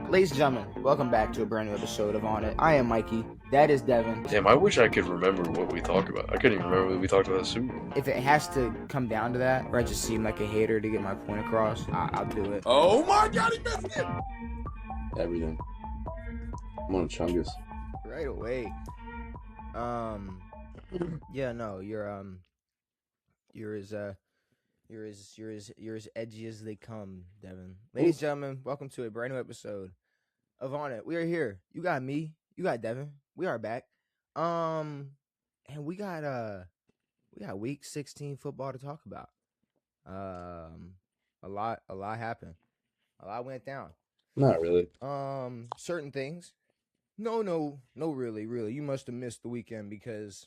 Ladies and gentlemen, welcome back to a brand new episode of On It. I am Mikey. That is Devin. Damn, I wish I could remember what we talked about. I couldn't even remember what we talked about the Super Bowl. If it has to come down to that, or I just seem like a hater to get my point across, I'll do it. Oh my God, he missed it! Everything. I'm on Chungus. Right away. Yeah, no, you're as edgy as they come, Devin. Ladies and gentlemen, welcome to a brand new episode of On It. We are here. You got me. You got Devin. We are back. And we got week 16 football to talk about. A lot happened. A lot went down. Not really. Certain things. No, really. You must have missed the weekend because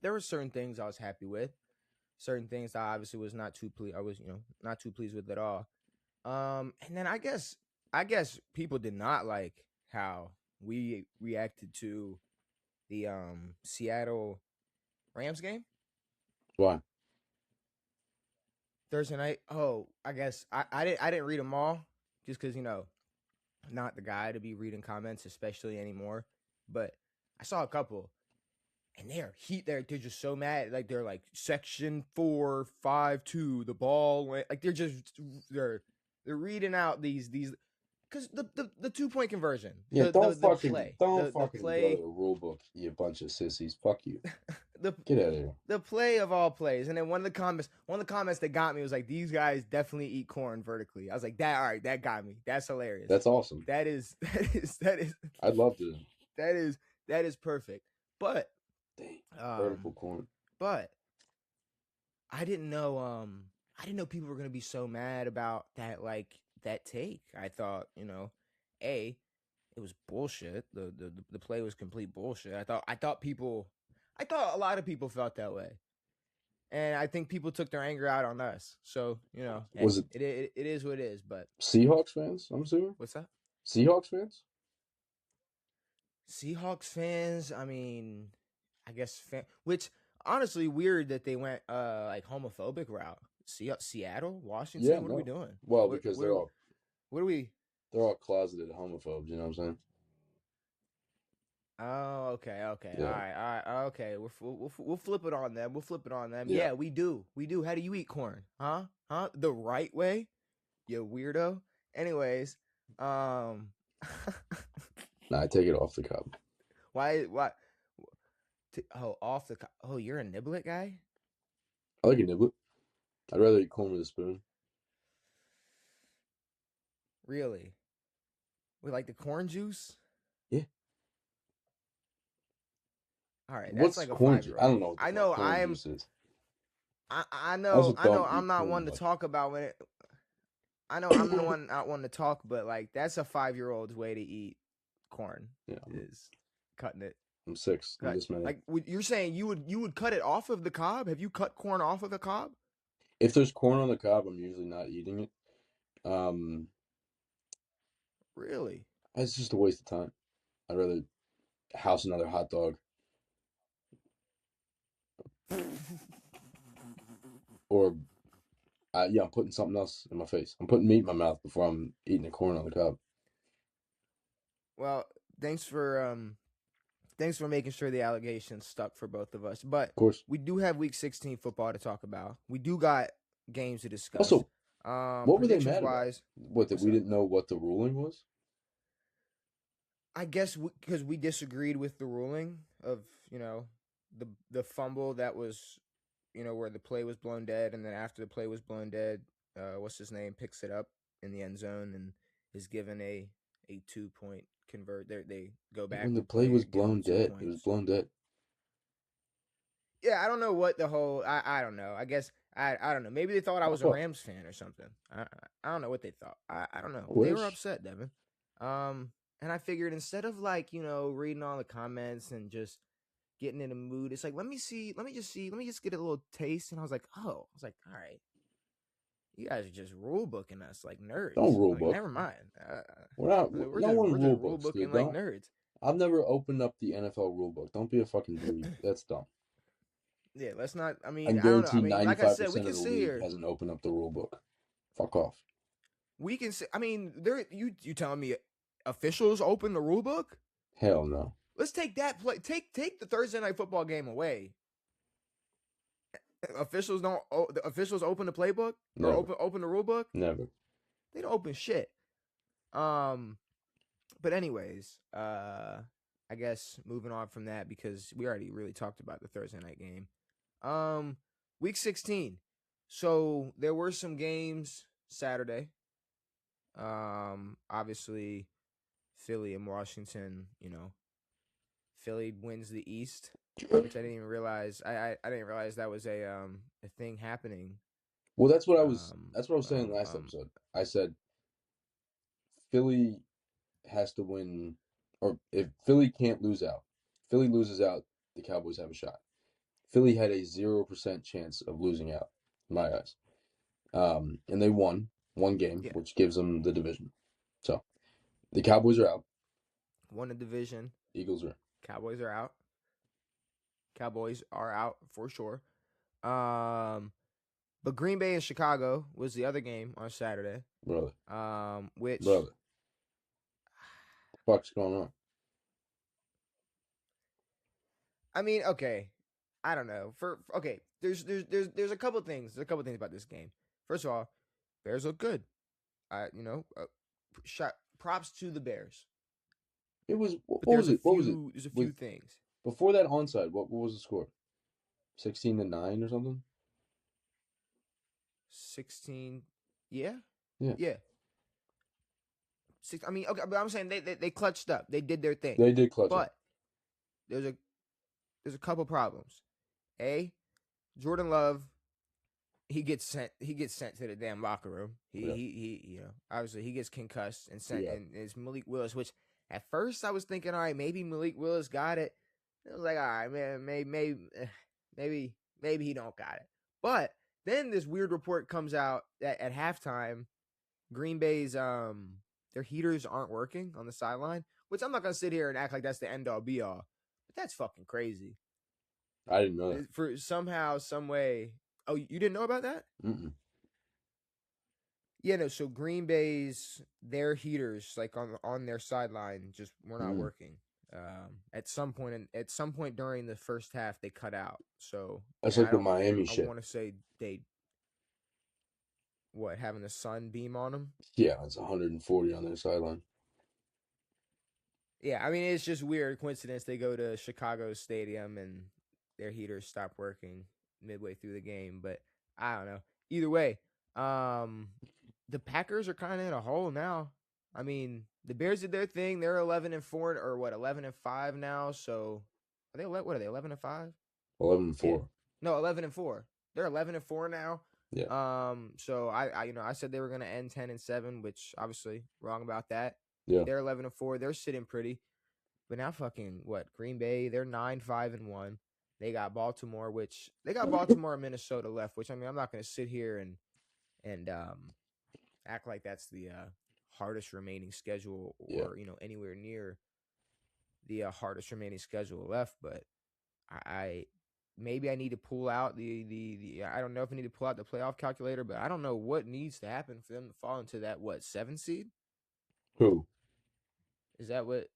there were certain things I was happy with. Certain things I obviously was not too pleased. I was, not too pleased with at all. And then I guess people did not like how we reacted to the Seattle Rams game. Why? Thursday night. Oh, I guess I didn't read them all just because not the guy to be reading comments, especially anymore. But I saw a couple. And they're just so mad. Like they're like section 452, the ball went like they're reading out these because the 2-point conversion. Yeah, don't fucking go to the the rule book, you bunch of sissies. Fuck you. Get out of here. The play of all plays. And then one of the comments that got me was like, these guys definitely eat corn vertically. I was like, all right, that got me. That's hilarious. That's awesome. That is I'd love to. That is perfect. But vertical corn. But I didn't know people were gonna be so mad about that, like that take. I thought, it was bullshit. The play was complete bullshit. I thought a lot of people felt that way. And I think people took their anger out on us. So, was it is what it is, but Seahawks fans, I'm assuming? What's that? Seahawks fans? Seahawks fans, I mean, I guess, which honestly weird that they went like homophobic route. Seattle, Washington. Yeah, what are we doing? Well, because they're all closeted homophobes. You know what I'm saying? Oh, okay. Yeah. All right. Okay, we'll flip it on them. Yeah. Yeah, we do. How do you eat corn? Huh? The right way? You weirdo. Anyways, Nah, I take it off the cob. Why? Off the. Oh, you're a niblet guy? I like a niblet. I'd rather eat corn with a spoon. Really? With like the corn juice? Yeah. All right. What's that's like corn a juice? 5-year-old. I don't know. I know. Corn juice is. I know. I'm not corn, one to like. talk about when it. I know I'm the one not one to talk, but like that's a 5-year-old's way to eat corn. Yeah. Is cutting it. I'm 6. I'm this many. Like you're saying you would cut it off of the cob? Have you cut corn off of the cob? If there's corn on the cob, I'm usually not eating it. Really? It's just a waste of time. I'd rather house another hot dog. Or, I'm putting something else in my face. I'm putting meat in my mouth before I'm eating the corn on the cob. Well, thanks for making sure the allegations stuck for both of us. But of course, we do have week 16 football to talk about. We do got games to discuss. Also, what were they mad about? What, that we up? didn't know what the ruling was? I guess because we disagreed with the ruling of, the fumble that was, where the play was blown dead. And then after the play was blown dead, what's his name picks it up in the end zone and is given a 2-point convert. They go back. When the play was blown dead, it was blown dead. Yeah, I don't know what the whole. I don't know. I guess I don't know. Maybe they thought I was a Rams fan or something. I don't know what they thought. I don't know. They were upset, Devin. And I figured instead of like reading all the comments and just getting in a mood, it's like let me just get a little taste. And I was like, all right. You guys are just rule booking us like nerds. Don't rule book. Never mind. We're not. No one rule booking like nerds. I've never opened up the NFL rule book. Don't be a fucking dweeb. That's dumb. Yeah, let's not. I mean, I guarantee 95% like I said, we of can the sit league here. hasn't opened up the rule book. Fuck off. We can say. I mean, you telling me officials open the rule book? Hell no. Let's take that play. Take the Thursday night football game away. Officials don't. The officials open the playbook or Never. open the rule book. Never. They don't open shit. But anyways, I guess moving on from that because we already really talked about the Thursday night game. Week 16. So there were some games Saturday. Obviously, Philly and Washington. Philly wins the East, which I didn't even realize. I didn't realize that was a thing happening. Well, that's what I was saying last episode. I said Philly has to win, or if Philly can't lose out, Philly loses out, the Cowboys have a shot. Philly had a 0% chance of losing out, in my eyes. And they won one game, which gives them the division. So the Cowboys are out. Won the division. Eagles are in. Cowboys are out. Cowboys are out for sure. But Green Bay and Chicago was the other game on Saturday. Brother. Which Brother. What's going on? I mean, okay. I don't know. There's a couple things. There's a couple things about this game. First of all, Bears look good. Props to the Bears. It was what was it? What was it? There's a few things. Before that onside, what was the score? 16-9 or something? 16. Yeah. Yeah. I mean, okay, but I'm saying they clutched up. They did their thing. They did clutch up. But there's a couple problems. Jordan Love, he gets sent to the damn locker room. He obviously he gets concussed and sent, and it's Malik Willis, which at first I was thinking, all right, maybe Malik Willis got it. I was like, all right, man, maybe he don't got it. But then this weird report comes out that at halftime, Green Bay's their heaters aren't working on the sideline, which I'm not gonna sit here and act like that's the end all be all, but that's fucking crazy. I didn't know that. For somehow, some way. Oh, you didn't know about that? Mm-mm. Yeah, no. So Green Bay's their heaters, like on their sideline, just were not working. At some point during the first half, they cut out. So that's like the Miami shit. I want to say they having the sun beam on them. Yeah, it's 140 on their sideline. Yeah, I mean it's just weird coincidence. They go to Chicago Stadium and their heaters stop working midway through the game, but I don't know. Either way, the Packers are kind of in a hole now. I mean, the Bears did their thing. They're 11-4 or 11-5 now. So are they? What are they? 11-5? 11-4. Yeah. No, 11-4. They're 11-4 now. Yeah. So I said they were gonna end 10-7, which obviously wrong about that. Yeah. They're 11-4. They're sitting pretty. But now fucking Green Bay, they're 9-5-1. They got Baltimore, and Minnesota left, which I mean I'm not gonna sit here and act like that's the hardest remaining schedule or anywhere near the hardest remaining schedule left, but I maybe I need to pull out the I don't know if I need to pull out the playoff calculator, but I don't know what needs to happen for them to fall into that 7 seed. Who is that? What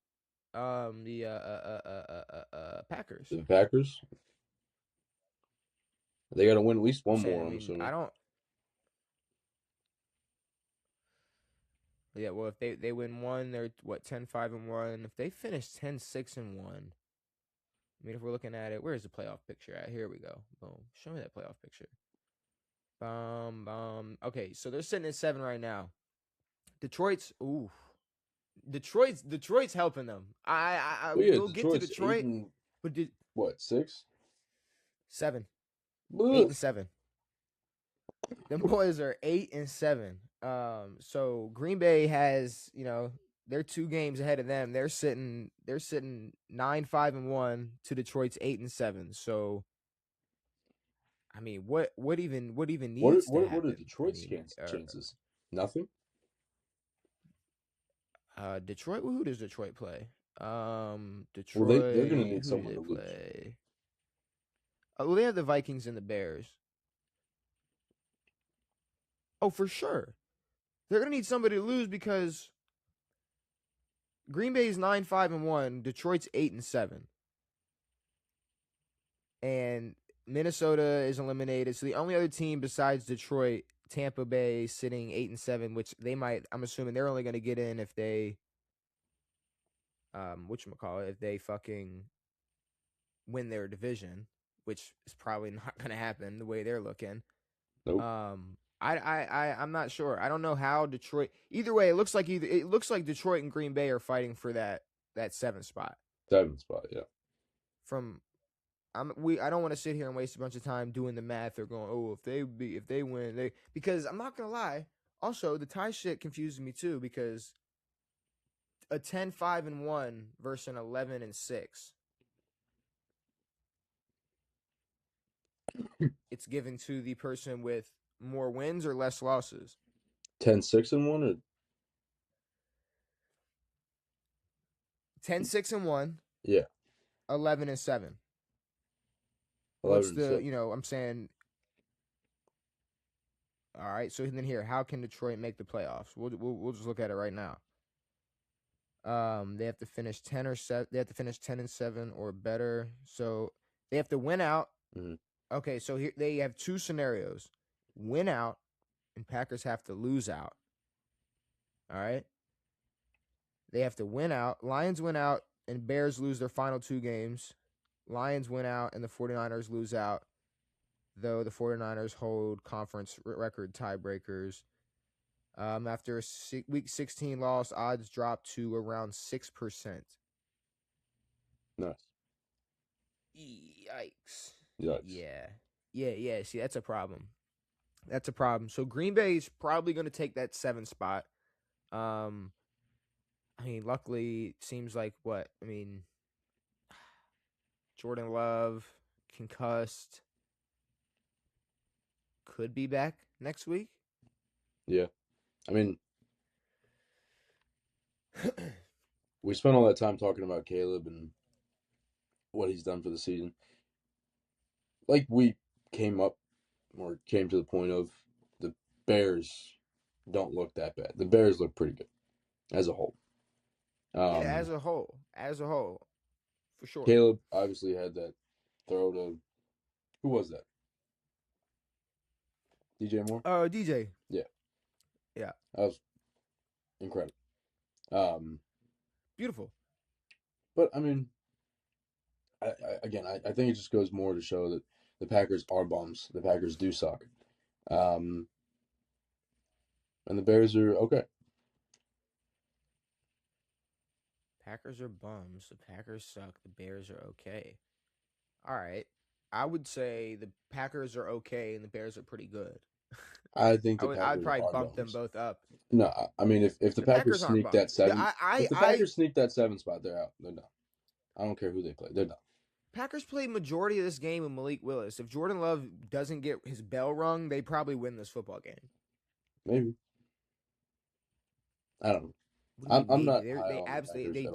the Packers? The Packers. They got to win at least one more. I'm assuming. I don't. Yeah, well, if they win one, they're 10-5-1. If they finish 10-6-1, I mean, if we're looking at it, where's the playoff picture at? Here we go. Boom. Show me that playoff picture. Okay, so they're sitting at 7 right now. Detroit's helping them. We'll get to Detroit. But what 6? 7. Ugh. 8-7. Them boys are 8-7. So Green Bay has, they're 2 games ahead of them. They're sitting 9-5-1 to Detroit's 8-7. So, I mean, what even needs to happen? What are Detroit's chances? Nothing. Detroit. Who does Detroit play? Detroit. Well, they're gonna need someone to play. Well, they have the Vikings and the Bears. Oh, for sure. They're going to need somebody to lose because Green Bay's 9-5-1. Detroit's 8-7. And Minnesota is eliminated. So the only other team besides Detroit, Tampa Bay, sitting 8-7, which they might. I'm assuming they're only going to get in if they, whatchamacallit, if they fucking win their division, which is probably not going to happen the way they're looking. Nope. I'm not sure. I don't know how Detroit. Either way, it looks like Detroit and Green Bay are fighting for that 7th spot. 7th spot, yeah. I don't want to sit here and waste a bunch of time doing the math or going, oh, if they win, because I'm not gonna lie. Also, the tie shit confuses me too, because a 10-5-1 versus an 11-6. It's given to the person with more wins or less losses. 10-6-1 or 10-6-1. Yeah. 11-7. 11 What's the, I'm saying. All right, so then here, how can Detroit make the playoffs? We'll just look at it right now. They have to finish 10 or 7. They have to finish 10-7 or better. So they have to win out. Mm-hmm. Okay, so here they have two scenarios: win out, and Packers have to lose out. All right. They have to win out. Lions win out, and Bears lose their final 2 games. Lions win out, and the 49ers lose out, though the 49ers hold conference record tiebreakers. After a week 16 loss, odds drop to around 6%. Nice. Yikes. Yikes. Yeah. See, that's a problem. So Green Bay's probably going to take that 7th spot. I mean, luckily, seems like Jordan Love, concussed, could be back next week. Yeah. I mean, we spent all that time talking about Caleb and what he's done for the season. Like, we came to the point of the Bears don't look that bad. The Bears look pretty good as a whole. As a whole, for sure. Caleb obviously had that throw to, who was that? DJ Moore? DJ. Yeah. Yeah. That was incredible. Beautiful. But, I mean, I think it just goes more to show that the Packers are bums. The Packers do suck. And the Bears are okay. Packers are bums. The Packers suck. The Bears are okay. All right. I would say the Packers are okay and the Bears are pretty good. I think I'd probably bump them both up. No, I mean, if the Packers sneak that 7, if the Packers sneak that 7 spot, they're out. They're done. I don't care who they play. They're done. Packers played majority of this game with Malik Willis. If Jordan Love doesn't get his bell rung, they probably win this football game. Maybe. I don't know. I'm not. They absolutely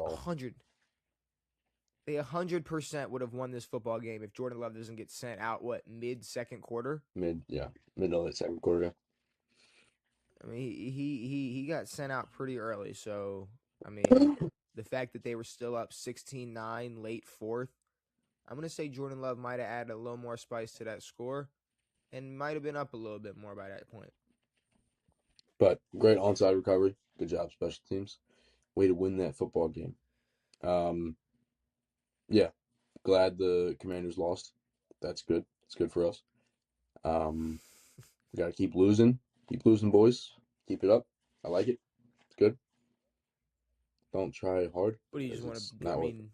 100% would have won this football game if Jordan Love doesn't get sent out. Mid-second quarter? Middle of second quarter. I mean, he got sent out pretty early. So I mean, the fact that they were still up 16-9 late 4th, I'm gonna say Jordan Love might have added a little more spice to that score, and might have been up a little bit more by that point. But great onside recovery. Good job, special teams. Way to win that football game. Yeah, glad the Commanders lost. That's good. It's good for us. We got to keep losing. Keep losing, boys. Keep it up. I like it. It's good. Don't try hard. What do you just want to? I mean,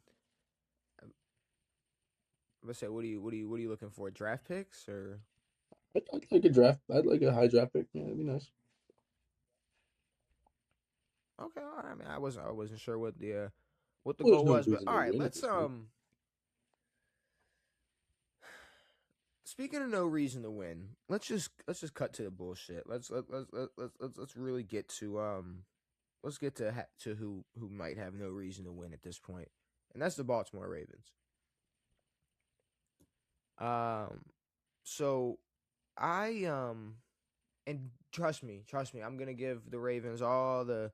I'm gonna say, what are you looking for? Draft picks or? I'd like a draft. I'd like a high draft pick. Yeah, that'd be nice. Okay, all right. I mean, I wasn't sure what the goal was, but all right, let's Speaking of no reason to win, let's just cut to the bullshit. Let's really get to let's get to who might have no reason to win at this point, and that's the Baltimore Ravens. So I and trust me, I'm gonna give the Ravens all the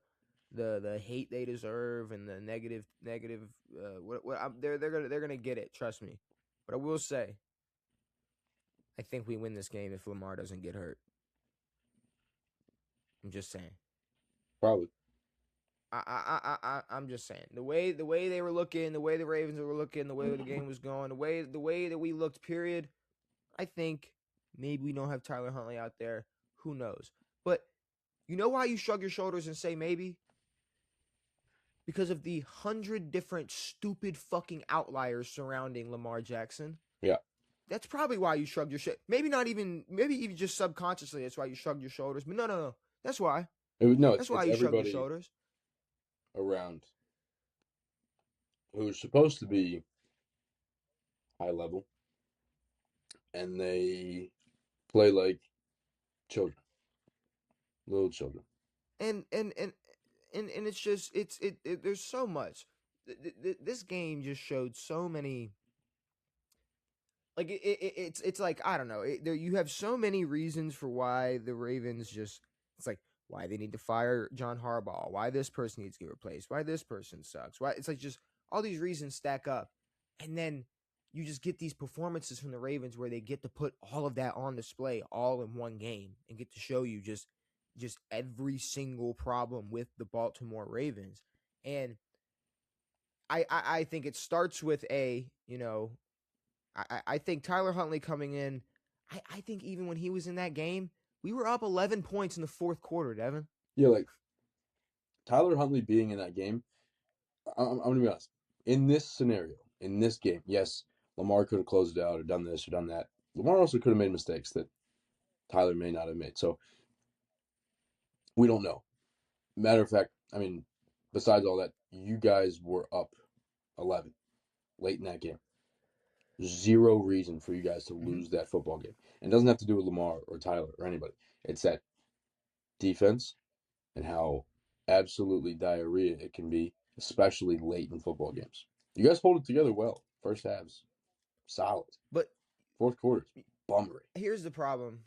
the hate they deserve and the negative they're gonna get it. Trust me. But I will say, I think we win this game if Lamar doesn't get hurt. I'm just saying. Probably. I'm just saying. The way they were looking, the way the Ravens were looking, the way the game was going, the way that we looked, period. I think maybe we don't have Tyler Huntley out there. Who knows? But you know why you shrug your shoulders and say maybe? Because of the 100 different stupid fucking outliers surrounding Lamar Jackson. Yeah. That's probably why you shrugged your shit. Maybe even just subconsciously. That's why you shrugged your shoulders. But no. That's why. It's That's why you shrugged your everybody shoulders. around who's supposed to be high level, and they play like children, little children. And it's just there's so much. This game just showed so many. Like it's like I don't know. You have so many reasons for why the Ravens just. It's like why they need to fire John Harbaugh. Why this person needs to get replaced. Why this person sucks. Why it's like just all these reasons stack up, and then you just get these performances from the Ravens where they get to put all of that on display all in one game and get to show you just every single problem with the Baltimore Ravens. And I think it starts with I think Tyler Huntley coming in, I think even when he was in that game, we were up 11 points in the fourth quarter, Devin. Yeah, like Tyler Huntley being in that game, I'm going to be honest. In this scenario, in this game, yes, Lamar could have closed it out or done this or done that. Lamar also could have made mistakes that Tyler may not have made. So we don't know. Matter of fact, I mean, besides all that, you guys were up 11 late in that game. Zero reason for you guys to lose that football game. And it doesn't have to do with Lamar or Tyler or anybody. It's that defense and how absolutely diarrhea it can be, especially late in football games. You guys hold it together well. First halves, solid. But fourth quarters, bummery. Here's the problem.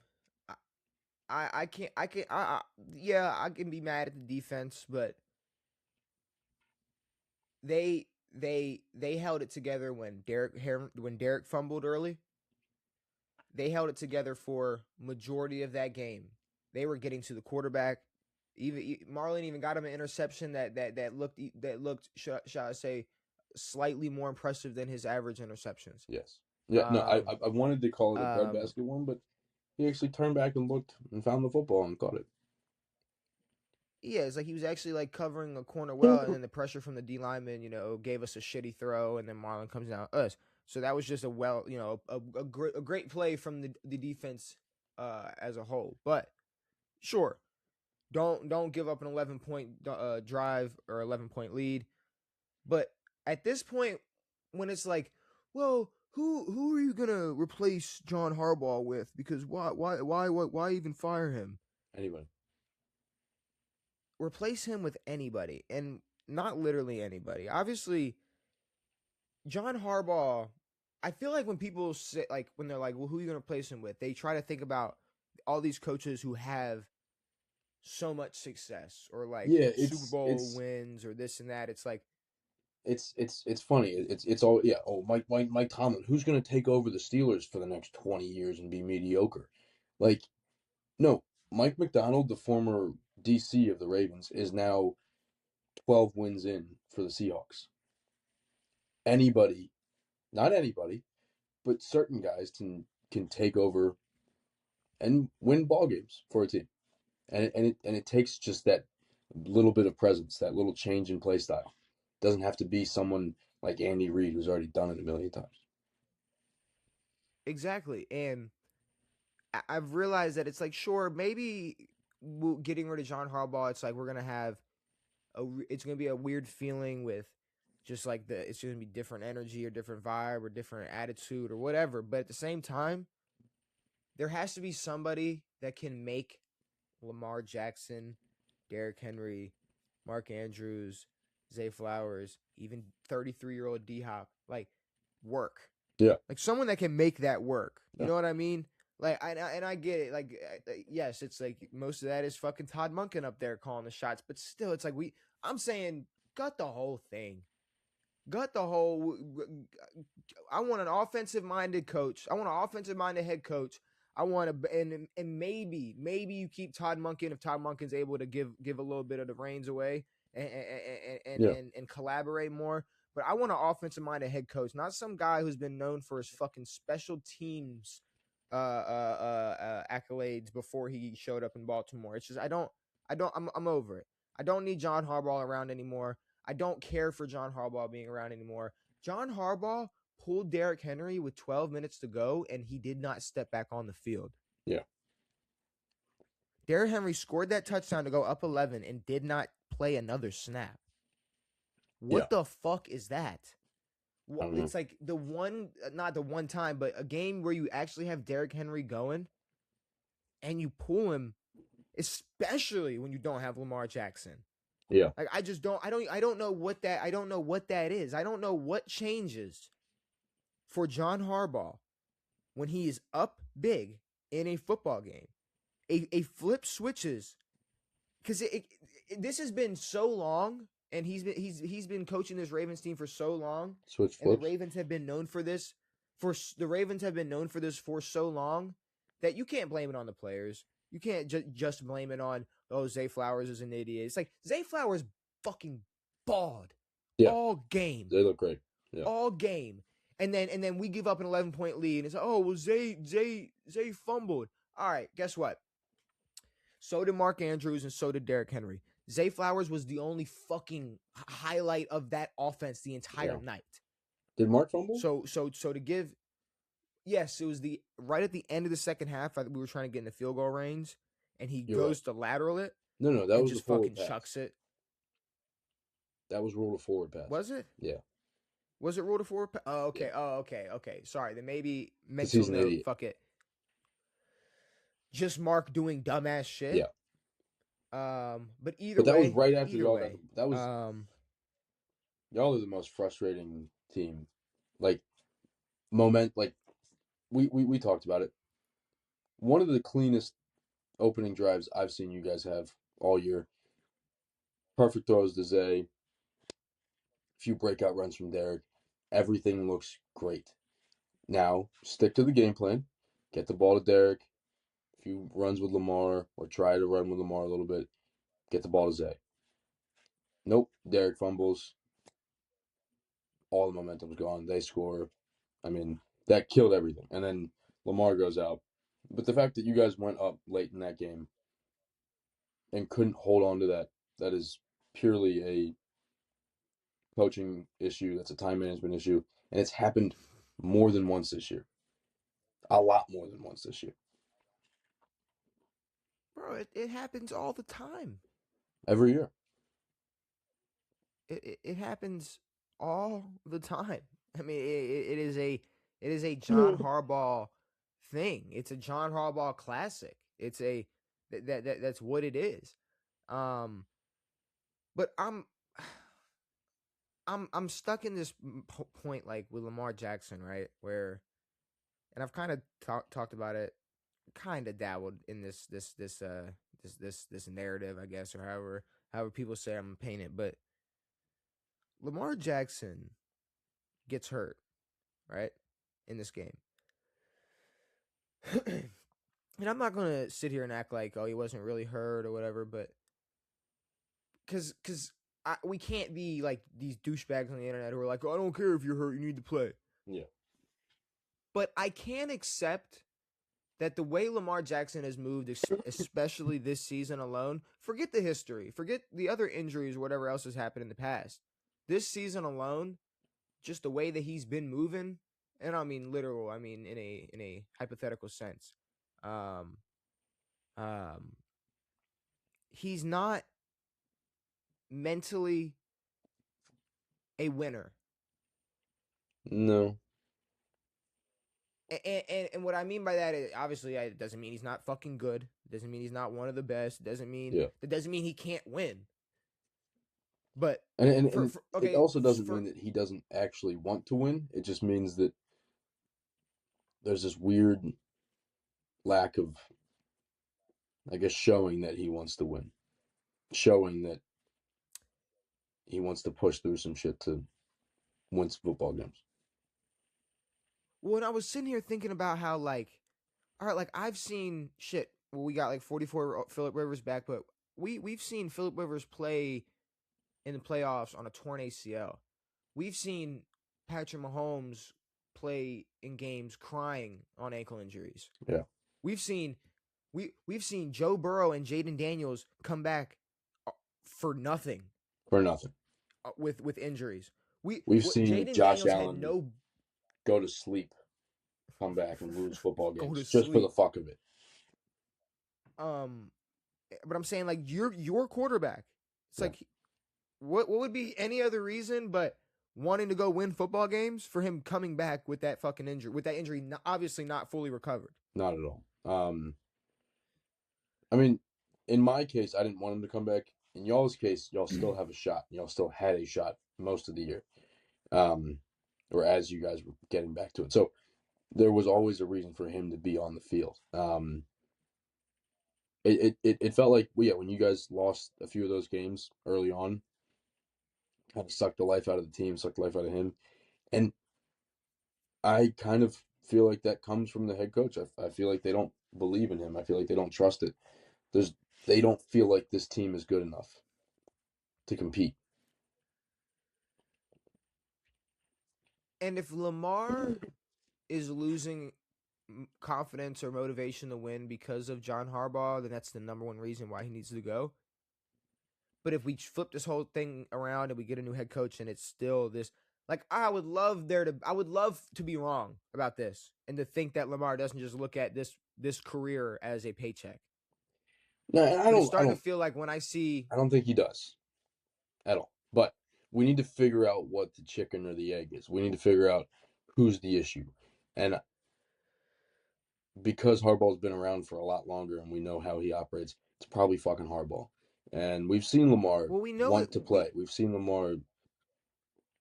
I can't. I can be mad at the defense, but they held it together when Derek fumbled early. They held it together for majority of that game. They were getting to the quarterback. Even Marlon even got him an interception that looked shall I say slightly more impressive than his average interceptions. Yes. Yeah. No. I wanted to call it a breadbasket one, but he actually turned back and looked and found the football and caught it. Yeah, it's like he was actually like covering a corner well, and then the pressure from the D lineman, gave us a shitty throw, and then Marlon comes down us. So that was just a great play from the defense as a whole. But sure, don't give up an 11-point drive or 11-point lead. But at this point, when it's like, well, who are you gonna replace John Harbaugh with? Because why even fire him? Anybody. Replace him with anybody, and not literally anybody. Obviously, John Harbaugh, I feel like when people say, like, when they're like, well, who are you going to replace him with? They try to think about all these coaches who have so much success or like Super Bowl wins or this and that. It's like, it's funny. It's all, yeah. Oh, Mike Tomlin, who's going to take over the Steelers for the next 20 years and be mediocre? Like, no, Mike McDonald, the former DC of the Ravens, is now 12 wins in for the Seahawks. Anybody, not anybody, but certain guys can take over and win ball games for a team. And it takes just that little bit of presence, that little change in play style. It doesn't have to be someone like Andy Reid who's already done it a million times. Exactly. And I've realized that it's like, sure, maybe getting rid of John Harbaugh, it's like we're gonna have it's gonna be a weird feeling with just like it's gonna be different energy or different vibe or different attitude or whatever. But at the same time, there has to be somebody that can make Lamar Jackson, Derrick Henry, Mark Andrews, Zay Flowers, even 33-year-old D-Hop like work. Yeah, like someone that can make that work. You know what I mean? Like, I get it. Like, yes, it's like most of that is fucking Todd Monken up there calling the shots, but still, it's like I'm saying gut the whole thing. Gut the whole. I want an offensive-minded coach. I want an offensive-minded head coach. I want to, and maybe you keep Todd Monken if Todd Monken's able to give a little bit of the reins away and collaborate more. But I want an offensive-minded head coach, not some guy who's been known for his fucking special teams accolades before he showed up in Baltimore. It's just I'm over it. I don't need John Harbaugh around anymore. I don't care for John Harbaugh being around anymore. John Harbaugh pulled Derrick Henry with 12 minutes to go, and he did not step back on the field. Yeah. Derrick Henry scored that touchdown to go up 11 and did not play another snap. What the fuck is that? It's like not the one time, but a game where you actually have Derrick Henry going and you pull him, especially when you don't have Lamar Jackson. Yeah. Like I don't know what that is. I don't know what changes for John Harbaugh when he is up big in a football game. A flip switches, because this has been so long, and he's been coaching this Ravens team for so long. Switch flips. And the Ravens have been known for this for so long that you can't blame it on the players. You can't just blame it on, oh, Zay Flowers is an idiot. It's like Zay Flowers fucking balled all game. They look great. Yeah. All game. And then we give up an 11-point lead. And it's like, oh, well, Zay fumbled. All right, guess what? So did Mark Andrews and so did Derrick Henry. Zay Flowers was the only fucking highlight of that offense the entire night. Did Mark fumble? So to give, yes, it was right at the end of the second half. We were trying to get in the field goal range, and he goes to lateral it. No, that was just the fucking pass. chucks it. That was ruled a forward pass. Was it? Yeah. Was it ruled a forward pass? Oh, okay. Yeah. Oh, okay. Sorry, then maybe mental note. Idiot. Fuck it. Just Mark doing dumbass shit. Yeah. But either that way, was right after y'all. way, That was y'all are the most frustrating team. Like like we talked about it. One of the cleanest opening drives I've seen you guys have all year. Perfect throws to Zay. Few breakout runs from Derrick. Everything looks great. Now stick to the game plan. Get the ball to Derrick. A few runs with Lamar, or try to run with Lamar a little bit. Get the ball to Zay. Nope. Derrick fumbles. All the momentum's gone. They score. I mean, that killed everything. And then Lamar goes out. But the fact that you guys went up late in that game and couldn't hold on to that is purely a coaching issue. That's a time management issue. And it's happened more than once this year. A lot more than once this year. Bro, it happens all the time. Every year. It happens all the time. I mean, it is a John Harbaugh thing. It's a John Harbaugh classic. It's that's what it is. But I'm stuck in this point, like with Lamar Jackson, right? Where, and I've kind of talked about it, kind of dabbled in this narrative, I guess, or however people say I'm painting it, but Lamar Jackson gets hurt, right, in this game. And I'm not going to sit here and act like, oh, he wasn't really hurt or whatever, but because we can't be like these douchebags on the internet who are like, oh, I don't care if you're hurt, you need to play. Yeah. But I can accept that the way Lamar Jackson has moved, especially this season alone, forget the history, forget the other injuries or whatever else has happened in the past. This season alone, just the way that he's been moving, and I mean literal, I mean in a hypothetical sense, he's not mentally a winner. No. And what I mean by that is, obviously, it doesn't mean he's not fucking good. It doesn't mean he's not one of the best. It doesn't mean he can't win. But it also doesn't mean that he doesn't actually want to win. It just means that there's this weird lack of, I guess, showing that he wants to win. Showing that he wants to push through some shit to win some football games. Well, and I was sitting here thinking about how, like, all right, like I've seen shit. Well, we got like 44 Phillip Rivers back, but we've seen Phillip Rivers play in the playoffs on a torn ACL. We've seen Patrick Mahomes play in games crying on ankle injuries. Yeah. We've seen we've seen Joe Burrow and Jaden Daniels come back for nothing For nothing. with injuries. We've seen Jaden Josh Daniels had Allen no go to sleep, come back and lose football go to games just for the sleep. fuck of it. But I'm saying, like, your quarterback. It's Yeah. like, what would be any other reason but wanting to go win football games for him coming back with that fucking injury, obviously not fully recovered. Not at all. I mean, in my case, I didn't want him to come back. In y'all's case, y'all still have a shot. Y'all still had a shot most of the year, or as you guys were getting back to it. So there was always a reason for him to be on the field. It felt like, well, yeah, when you guys lost a few of those games early on, kind of sucked the life out of the team, sucked the life out of him. And I kind of feel like that comes from the head coach. I feel like they don't believe in him. I feel like they don't trust it. They don't feel like this team is good enough to compete. And if Lamar is losing confidence or motivation to win because of John Harbaugh, then that's the number one reason why he needs to go. But if we flip this whole thing around and we get a new head coach and it's still this, like, I would love to be wrong about this and to think that Lamar doesn't just look at this career as a paycheck. No, I It's starting don't to feel like when I see, I don't think he does at all. But we need to figure out what the chicken or the egg is. We need to figure out who's the issue. And because Harbaugh's been around for a lot longer and we know how he operates, it's probably fucking Harbaugh. And we've seen Lamar well, we know want to play. We've seen Lamar,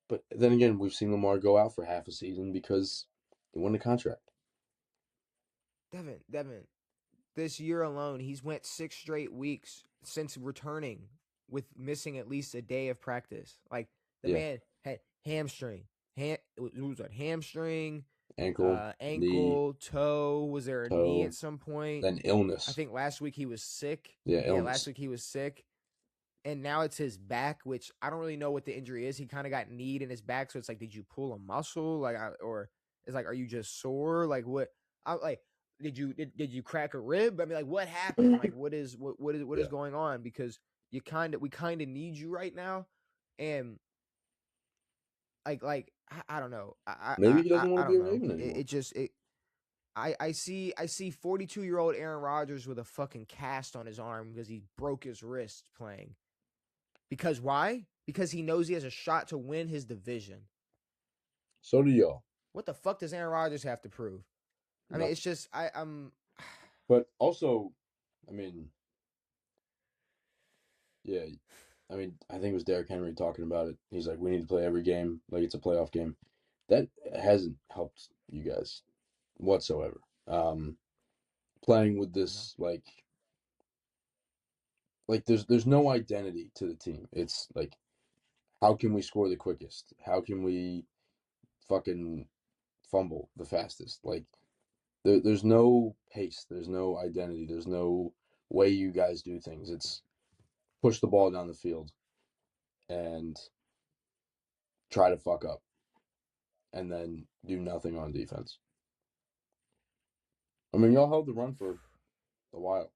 but then again, we've seen Lamar go out for half a season because he won the contract. Devin, this year alone, he's went 6 straight weeks since returning with missing at least a day of practice. Like, the man had hamstring, hamstring, Ankle, knee, ankle, toe. Was there a knee toe, at some point? then illness. I think last week he was sick. Yeah, illness. Last week he was sick. And now it's his back, which I don't really know what the injury is. He kind of got kneed in his back, so it's like, did you pull a muscle? Or it's like, are you just sore? Like, what? Did you crack a rib? I mean, like, what happened? Like, what is going on? Because we kind of need you right now, and like I don't know. Maybe he doesn't want I to be a don't know. Raven anymore. I see 42-year-old Aaron Rodgers with a fucking cast on his arm because he broke his wrist playing. Because why? Because he knows he has a shot to win his division. So do y'all. What the fuck does Aaron Rodgers have to prove? I mean, it's just I'm. But also, I mean, yeah, I mean, I think it was Derrick Henry talking about it. He's like, we need to play every game like it's a playoff game. That hasn't helped you guys whatsoever. Playing with this like there's no identity to the team. It's like, how can we score the quickest? How can we fucking fumble the fastest? Like, there's no pace. There's no identity. There's no way you guys do things. It's push the ball down the field and try to fuck up and then do nothing on defense. I mean, y'all held the run for a while.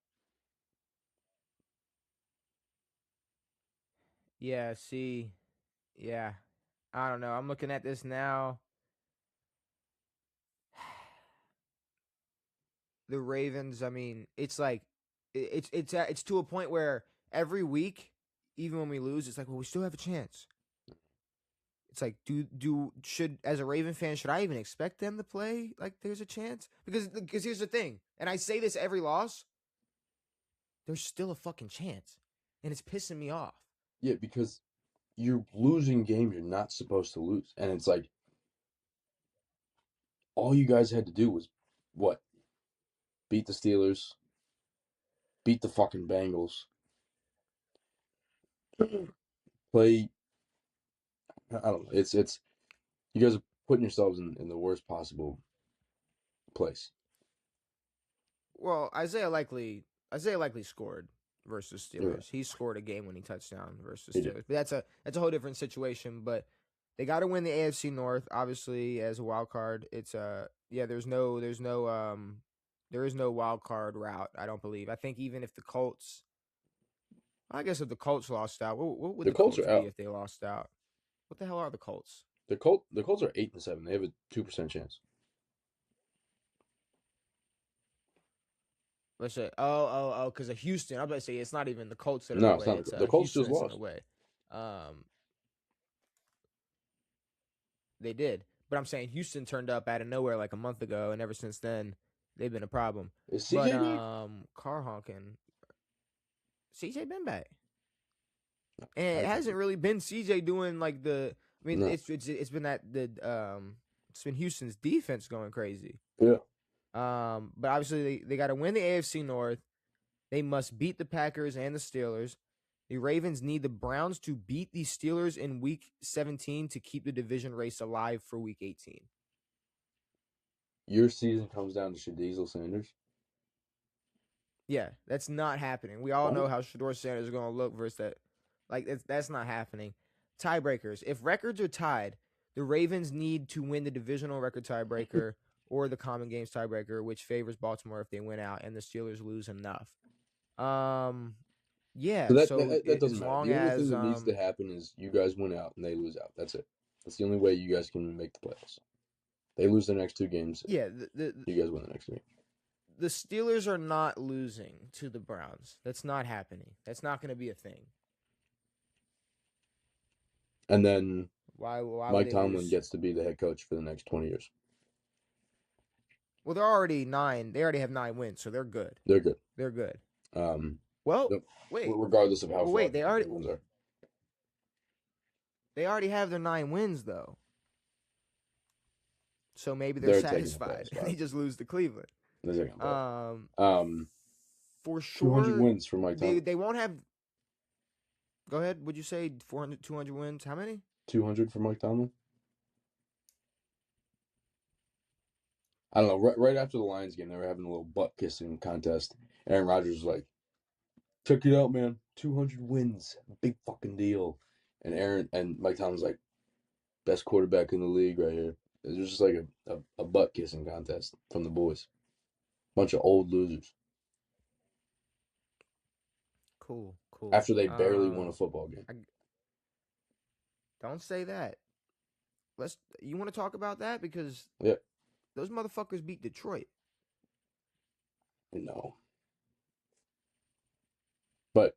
Yeah. See. Yeah. I don't know. I'm looking at this now. The Ravens, I mean, it's like it's to a point where every week, even when we lose, it's like, well, we still have a chance. It's like, should, as a Raven fan, should I even expect them to play like there's a chance? Because here's the thing, and I say this every loss, there's still a fucking chance, and it's pissing me off. Yeah, because you're losing games you're not supposed to lose, and it's like all you guys had to do was what? Beat the Steelers, beat the fucking Bengals, play I don't know. It's you guys are putting yourselves in the worst possible place. Well, Isaiah likely scored versus You're right. Steelers. He scored a game-winning touchdown versus He did. Steelers. But that's a whole different situation. But they got to win the AFC North, obviously, as a wild card. It's yeah. There is no wild card route. I don't believe. I think even if the Colts, I guess if the Colts lost out, what would The the Colts Colts are be out. if they lost out? What the hell are the Colts? The Colts are 8-7. They have a 2% chance. Let's say, because of Houston. I'm about to say it's not even the Colts that are No, it's away. not. It's The Colts Houston just that's in lost. the way. They did, but I'm saying Houston turned up out of nowhere like a month ago, and ever since then they've been a problem. Is But CJ back? car honking, CJ been back, and it hasn't really been CJ doing like the. I mean, No. it's been it's been Houston's defense going crazy. Yeah. But obviously they got to win the AFC North. They must beat the Packers and the Steelers. The Ravens need the Browns to beat the Steelers in Week 17 to keep the division race alive for Week 18. Your season comes down to Shadizel Sanders. Yeah, that's not happening. We all What? know how Shador Sanders is going to look versus that. Like, that's not happening. Tiebreakers. If records are tied, the Ravens need to win the divisional record tiebreaker or the common games tiebreaker, which favors Baltimore if they win out and the Steelers lose enough. Yeah, So that doesn't as matter. long The only as thing that needs to happen is you guys win out and they lose out. That's it. That's the only way you guys can make the playoffs. They lose their next 2 games. yeah, You guys win the next 2 games. the Steelers are not losing to the Browns. That's not happening. That's not going to be a thing. And then Why Mike would they Tomlin lose? gets to be the head coach for the next 20 years. Well, they're already 9. They already have 9 wins, so they're good. They're good. They're good. Well, Wait. regardless of how far Wait, the wins are. They already have their 9 wins though. So maybe they're taking the satisfied. playoffs, They just lose to Cleveland. They're taking the For sure 200 wins for Mike Tomlin. they won't have. Go ahead. Would you say 400, 200 wins? How many? 200 for Mike Tomlin. I don't know. Right after the Lions game, they were having a little butt kissing contest. Aaron Rodgers was like, "Check it out, man. 200 wins, big fucking deal." And Mike Tomlin's like, "Best quarterback in the league right here." It was just like a butt kissing contest from the boys. Bunch of old losers. Cool. After they barely won a football game. Don't say that. You want to talk about that? Because those motherfuckers beat Detroit. No. But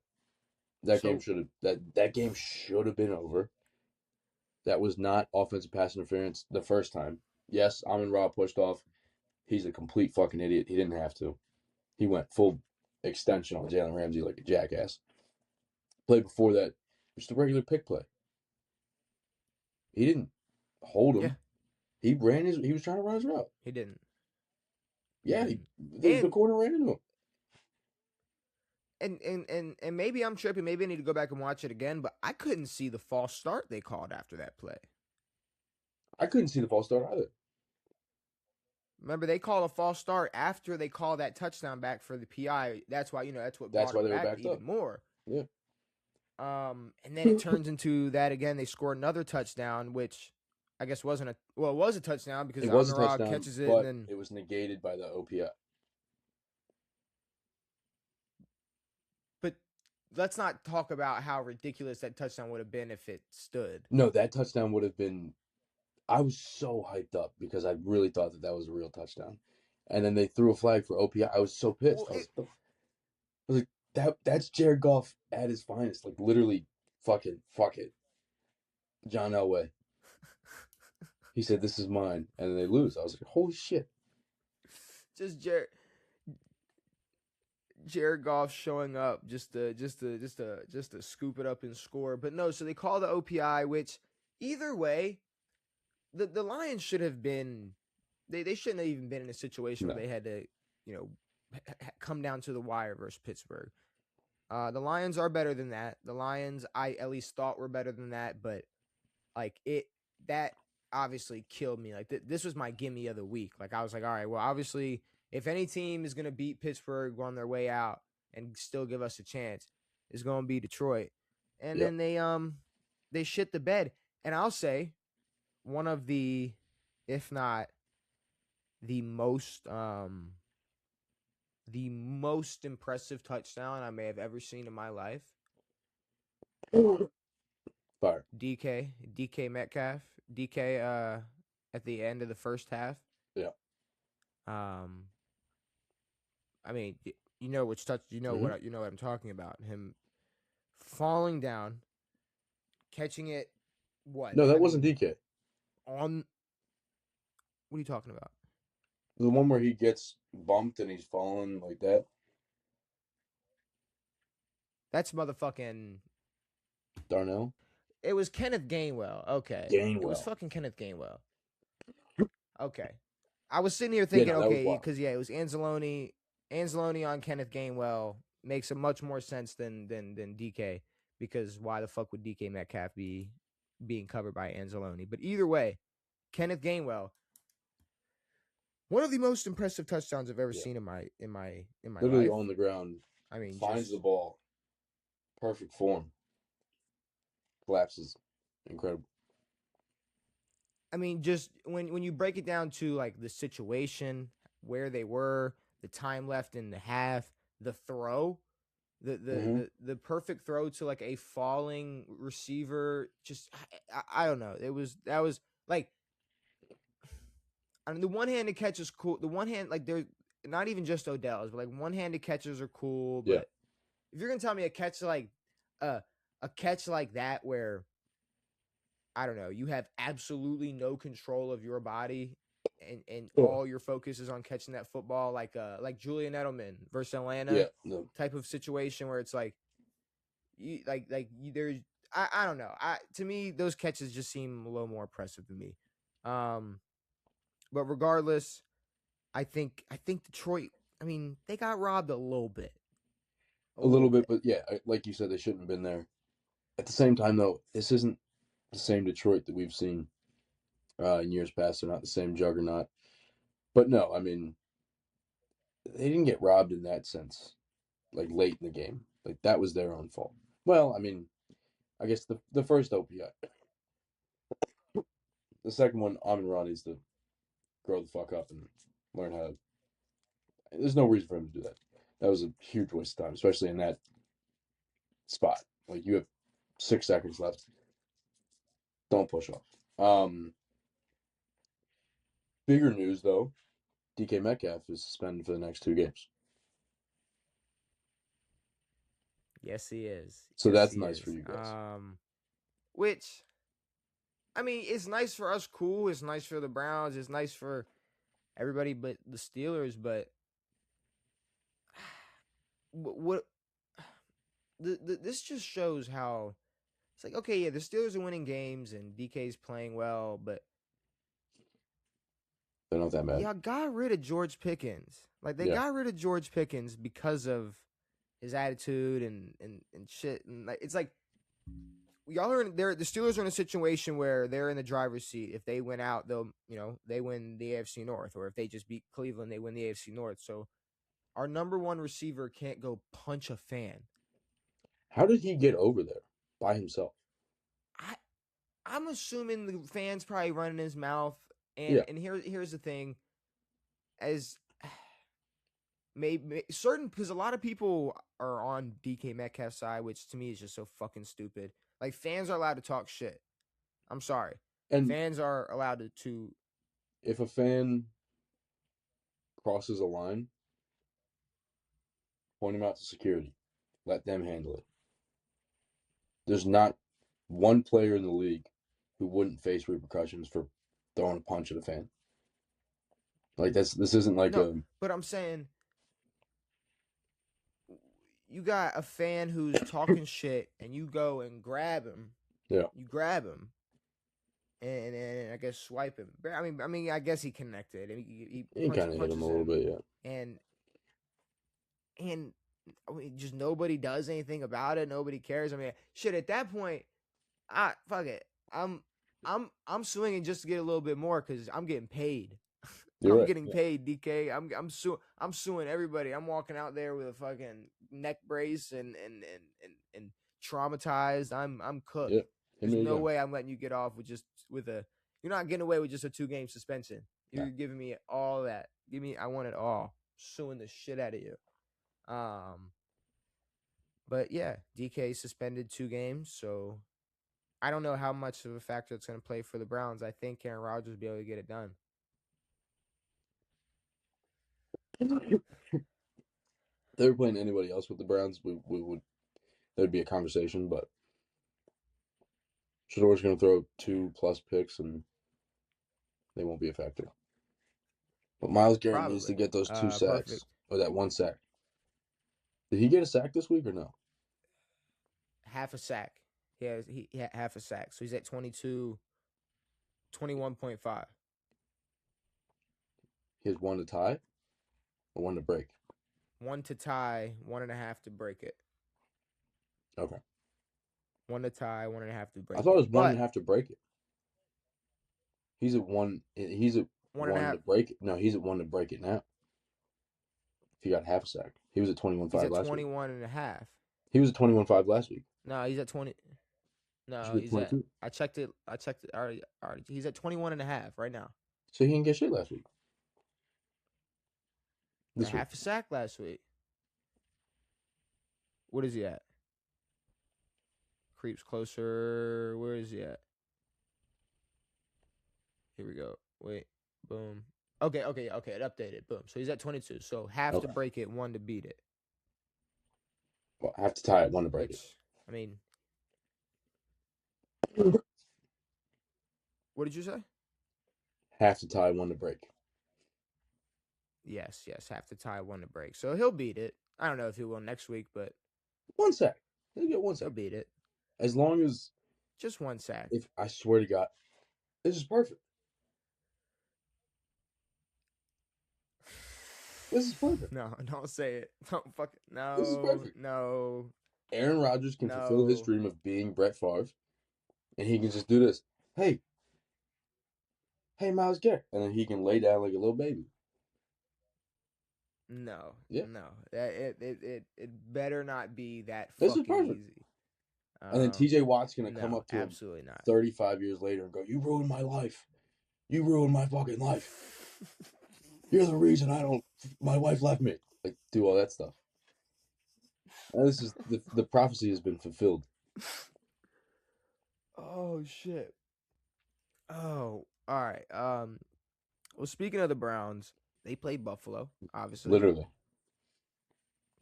that game should have been over. That was not offensive pass interference the first time. Yes, Amon-Ra pushed off. He's a complete fucking idiot. He didn't have to. He went full extension on Jalen Ramsey like a jackass. Play before that, just a regular pick play. He didn't hold him. Yeah. He was trying to run his route. He didn't. Yeah, the corner ran into him. And maybe I'm tripping. Maybe I need to go back and watch it again. But I couldn't see the false start they called after that play. I couldn't see the false start either. Remember, they called a false start after they called that touchdown back for the PI. That's why that's what brought it back even more. Yeah. And then it turns into that again. They score another touchdown, which I guess it was a touchdown because Amon-Ra catches it, but and then it was negated by the OPI. But let's not talk about how ridiculous that touchdown would have been if it stood. No, that touchdown would have been. I was so hyped up because I really thought that was a real touchdown, and then they threw a flag for OPI. I was so pissed. I was like, that's Jared Goff at his finest. Like literally, fuck it, John Elway. He said, "This is mine," and then they lose. I was like, "Holy shit!" Just Jared Goff showing up just to scoop it up and score. But no, so they call the OPI, which either way, the Lions should have been. They shouldn't have even been in a situation where they had to, come down to the wire versus Pittsburgh. The Lions are better than that. The Lions, I at least thought were better than that, but like that obviously killed me. Like this was my gimme of the week. Like I was like, all right, well, obviously, if any team is gonna beat Pittsburgh on their way out and still give us a chance, it's gonna be Detroit. And Yep. then they shit the bed. And I'll say one of the, if not the most impressive touchdown I may have ever seen in my life. Fire. DK Metcalf. DK at the end of the first half. Yeah. I mean, you know which touch, you know what I'm talking about. Him falling down, catching it. What? No, that wasn't DK. On. What are you talking about? The one where he gets bumped and he's falling like that. That's motherfucking Darnell. It was Kenneth Gainwell. Okay. Gainwell. It was fucking Kenneth Gainwell. Okay. I was sitting here thinking, okay, because it was Anzalone. Anzalone on Kenneth Gainwell makes a much more sense than DK, because why the fuck would DK Metcalf be being covered by Anzalone? But either way, Kenneth Gainwell, one of the most impressive touchdowns I've ever seen in my literally life. on the ground. I mean, finds the ball, perfect form, collapses, incredible. I mean, just when you break it down to like the situation, where they were, the time left in the half, the throw, the perfect throw to like a falling receiver. Just I don't know. That was like, I mean, the one-handed catch is cool. The one hand, like, they're not even just Odell's, but like one-handed catches are cool. But if you're gonna tell me a catch like that where, I don't know, you have absolutely no control of your body and all your focus is on catching that football, like Julian Edelman versus Atlanta type of situation where it's like there's I don't know. To me, those catches just seem a little more impressive to me. But regardless, I think Detroit, I mean, they got robbed a little bit. A little bit, but yeah, like you said, they shouldn't have been there. At the same time, though, this isn't the same Detroit that we've seen in years past. They're not the same juggernaut. But no, I mean, they didn't get robbed in that sense, like late in the game. Like, that was their own fault. Well, I mean, I guess the first OPI. The second one, Amon-Ra needs to grow the fuck up and learn how to. There's no reason for him to do that. That was a huge waste of time, especially in that spot. Like, you have 6 seconds left. Don't push off. Bigger news, though. DK Metcalf is suspended for the next 2 games. Yes, he is. So that's nice for you guys. Which, I mean, it's nice for us. Cool. It's nice for the Browns. It's nice for everybody but the Steelers. But this just shows how it's like, okay, yeah, the Steelers are winning games and DK's playing well, but they're not that bad. Y'all got rid of George Pickens. Like, they got rid of George Pickens because of his attitude and shit. And like, it's like, y'all are the Steelers are in a situation where they're in the driver's seat. If they win out, they win the AFC North. Or if they just beat Cleveland, they win the AFC North. So our number one receiver can't go punch a fan. How did he get over there by himself? I'm assuming the fans probably running his mouth. And here's the thing, as maybe certain, because a lot of people are on DK Metcalf's side, which to me is just so fucking stupid. Like, fans are allowed to talk shit. I'm sorry, and fans are allowed to. If a fan crosses a line, point him out to security. Let them handle it. There's not one player in the league who wouldn't face repercussions for throwing a punch at a fan. Like, this isn't like But I'm saying, you got a fan who's talking shit, and you go and grab him. Yeah. You grab him, and I guess swipe him. I mean, I guess he connected. He kind of hit him a little bit, yeah. And I mean, just nobody does anything about it. Nobody cares. I mean, shit. At that point, fuck it. I'm swinging just to get a little bit more because I'm getting paid. You're I'm right. getting paid, DK. I'm suing everybody. I'm walking out there with a fucking neck brace and traumatized. I'm cooked. Yeah. There's Here you no go. way I'm letting you get off with a. You're not getting away with just a 2-game suspension. You're Nah. giving me all that. I want it all. Suing the shit out of you. But yeah, DK suspended 2 games, so I don't know how much of a factor it's going to play for the Browns. I think Aaron Rodgers will be able to get it done. If they were playing anybody else with the Browns, we would there'd be a conversation, but Shador's going to throw 2+ picks, and they won't be a factor. But Myles Garrett needs to Probably. get those 2 sacks Perfect. or that 1 sack. Did he get a sack this week or no? Half a sack. He had half a sack. So he's at 21.5. He has 1 to tie or 1 to break? 1 to tie, 1.5 to break it. Okay. 1 to tie, 1.5 to break it. I thought it was But 1.5 to break it. He's at 1. He's at 1 to break it. No, he's at 1 to break it now. If he got half a sack, he was at 21.5 he's at last 21.5. week. He was at 21.5 last week. No, he's at 20. No, Should be he's at. 22. I checked it. Already. He's at 21.5 right now. So he didn't get shit last week. This week. Half a sack last week. What is he at? Creeps closer. Where is he at? Here we go. Wait. Boom. Okay. It updated. Boom. So he's at 22. So half to Okay. break it, 1 to beat it. Well, I have to tie it 1 to break Which, it. I mean, what did you say? Have to tie 1 to break. Yes. Half to tie, 1 to break. So he'll beat it. I don't know if he will next week, but 1 sack. He'll get 1 he'll sack. beat it. As long as, Just 1 sack. if I swear to God, this is perfect. This is perfect. No, don't say it. Don't fucking no. This is perfect. No. Aaron Rodgers can fulfill his dream of being Brett Favre, and he can just do this. Hey, Myles Garrett, and then he can lay down like a little baby. No. Yeah. No. It better not be that This is fucking perfect. easy. And then TJ Watt's gonna No, come up to him absolutely not. 35 years later and go, "You ruined my life. You ruined my fucking life. You're the reason my wife left me." Like, do all that stuff. And this is the prophecy has been fulfilled. Oh shit. Oh, all right. Well, speaking of the Browns, they played Buffalo, obviously. Literally.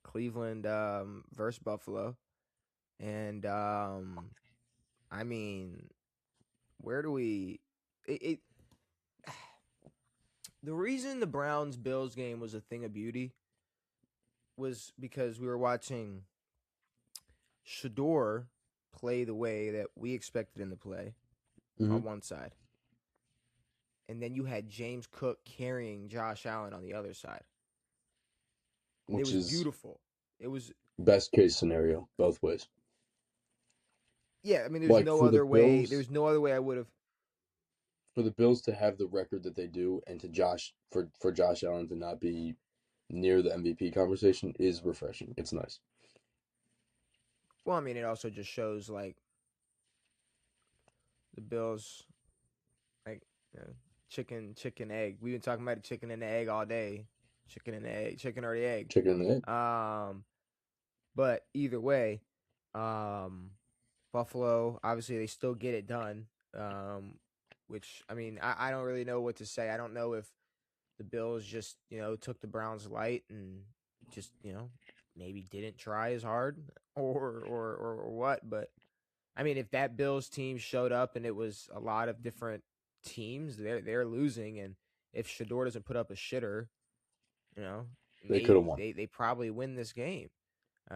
Cleveland versus Buffalo. And I mean, where do we the reason the Browns Bills game was a thing of beauty was because we were watching Shador play the way that we expected him to play on one side. And then you had James Cook carrying Josh Allen on the other side. Which it was is beautiful. It was best case scenario, both ways. Yeah, I mean, there's Like, no for the other way. Bills- There's no other way I would have. For the Bills to have the record that they do, and to for Josh Allen to not be near the MVP conversation is refreshing. It's nice. Well, I mean, it also just shows like the Bills, like chicken, egg. We've been talking about the chicken and the egg all day. Chicken and the egg, chicken or the egg. Chicken and the egg. But either way, Buffalo, obviously they still get it done. Which I mean, I don't really know what to say. I don't know if the Bills just, took the Browns light and just, maybe didn't try as hard or what. But I mean, if that Bills team showed up and it was a lot of different teams, they're losing. And if Shador doesn't put up a shitter, They could have won. They probably win this game. 2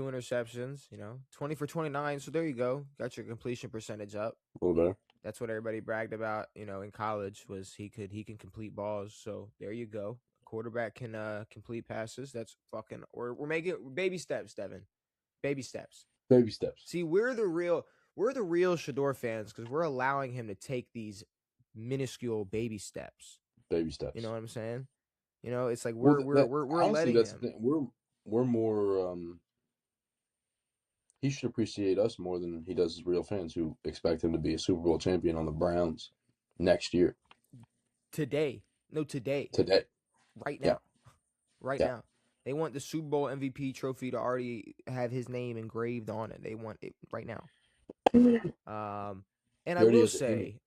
interceptions, 20 for 29. So there you go. Got your completion percentage up. A little better. That's what everybody bragged about, in college was he can complete balls. So there you go. Quarterback can complete passes. That's fucking. We're making baby steps, Devin. Baby steps. Baby steps. See, we're the real we're the real Shador fans because we're allowing him to take these minuscule baby steps. Baby steps. You know what I'm saying? You know, it's like Well, we're honestly, letting that's him. the thing. We're more. He should appreciate us more than he does his real fans who expect him to be a Super Bowl champion on the Browns next year. Today. Today. Right now. Yeah. Right Yeah. now. They want the Super Bowl MVP trophy to already have his name engraved on it. They want it right now. And I will say,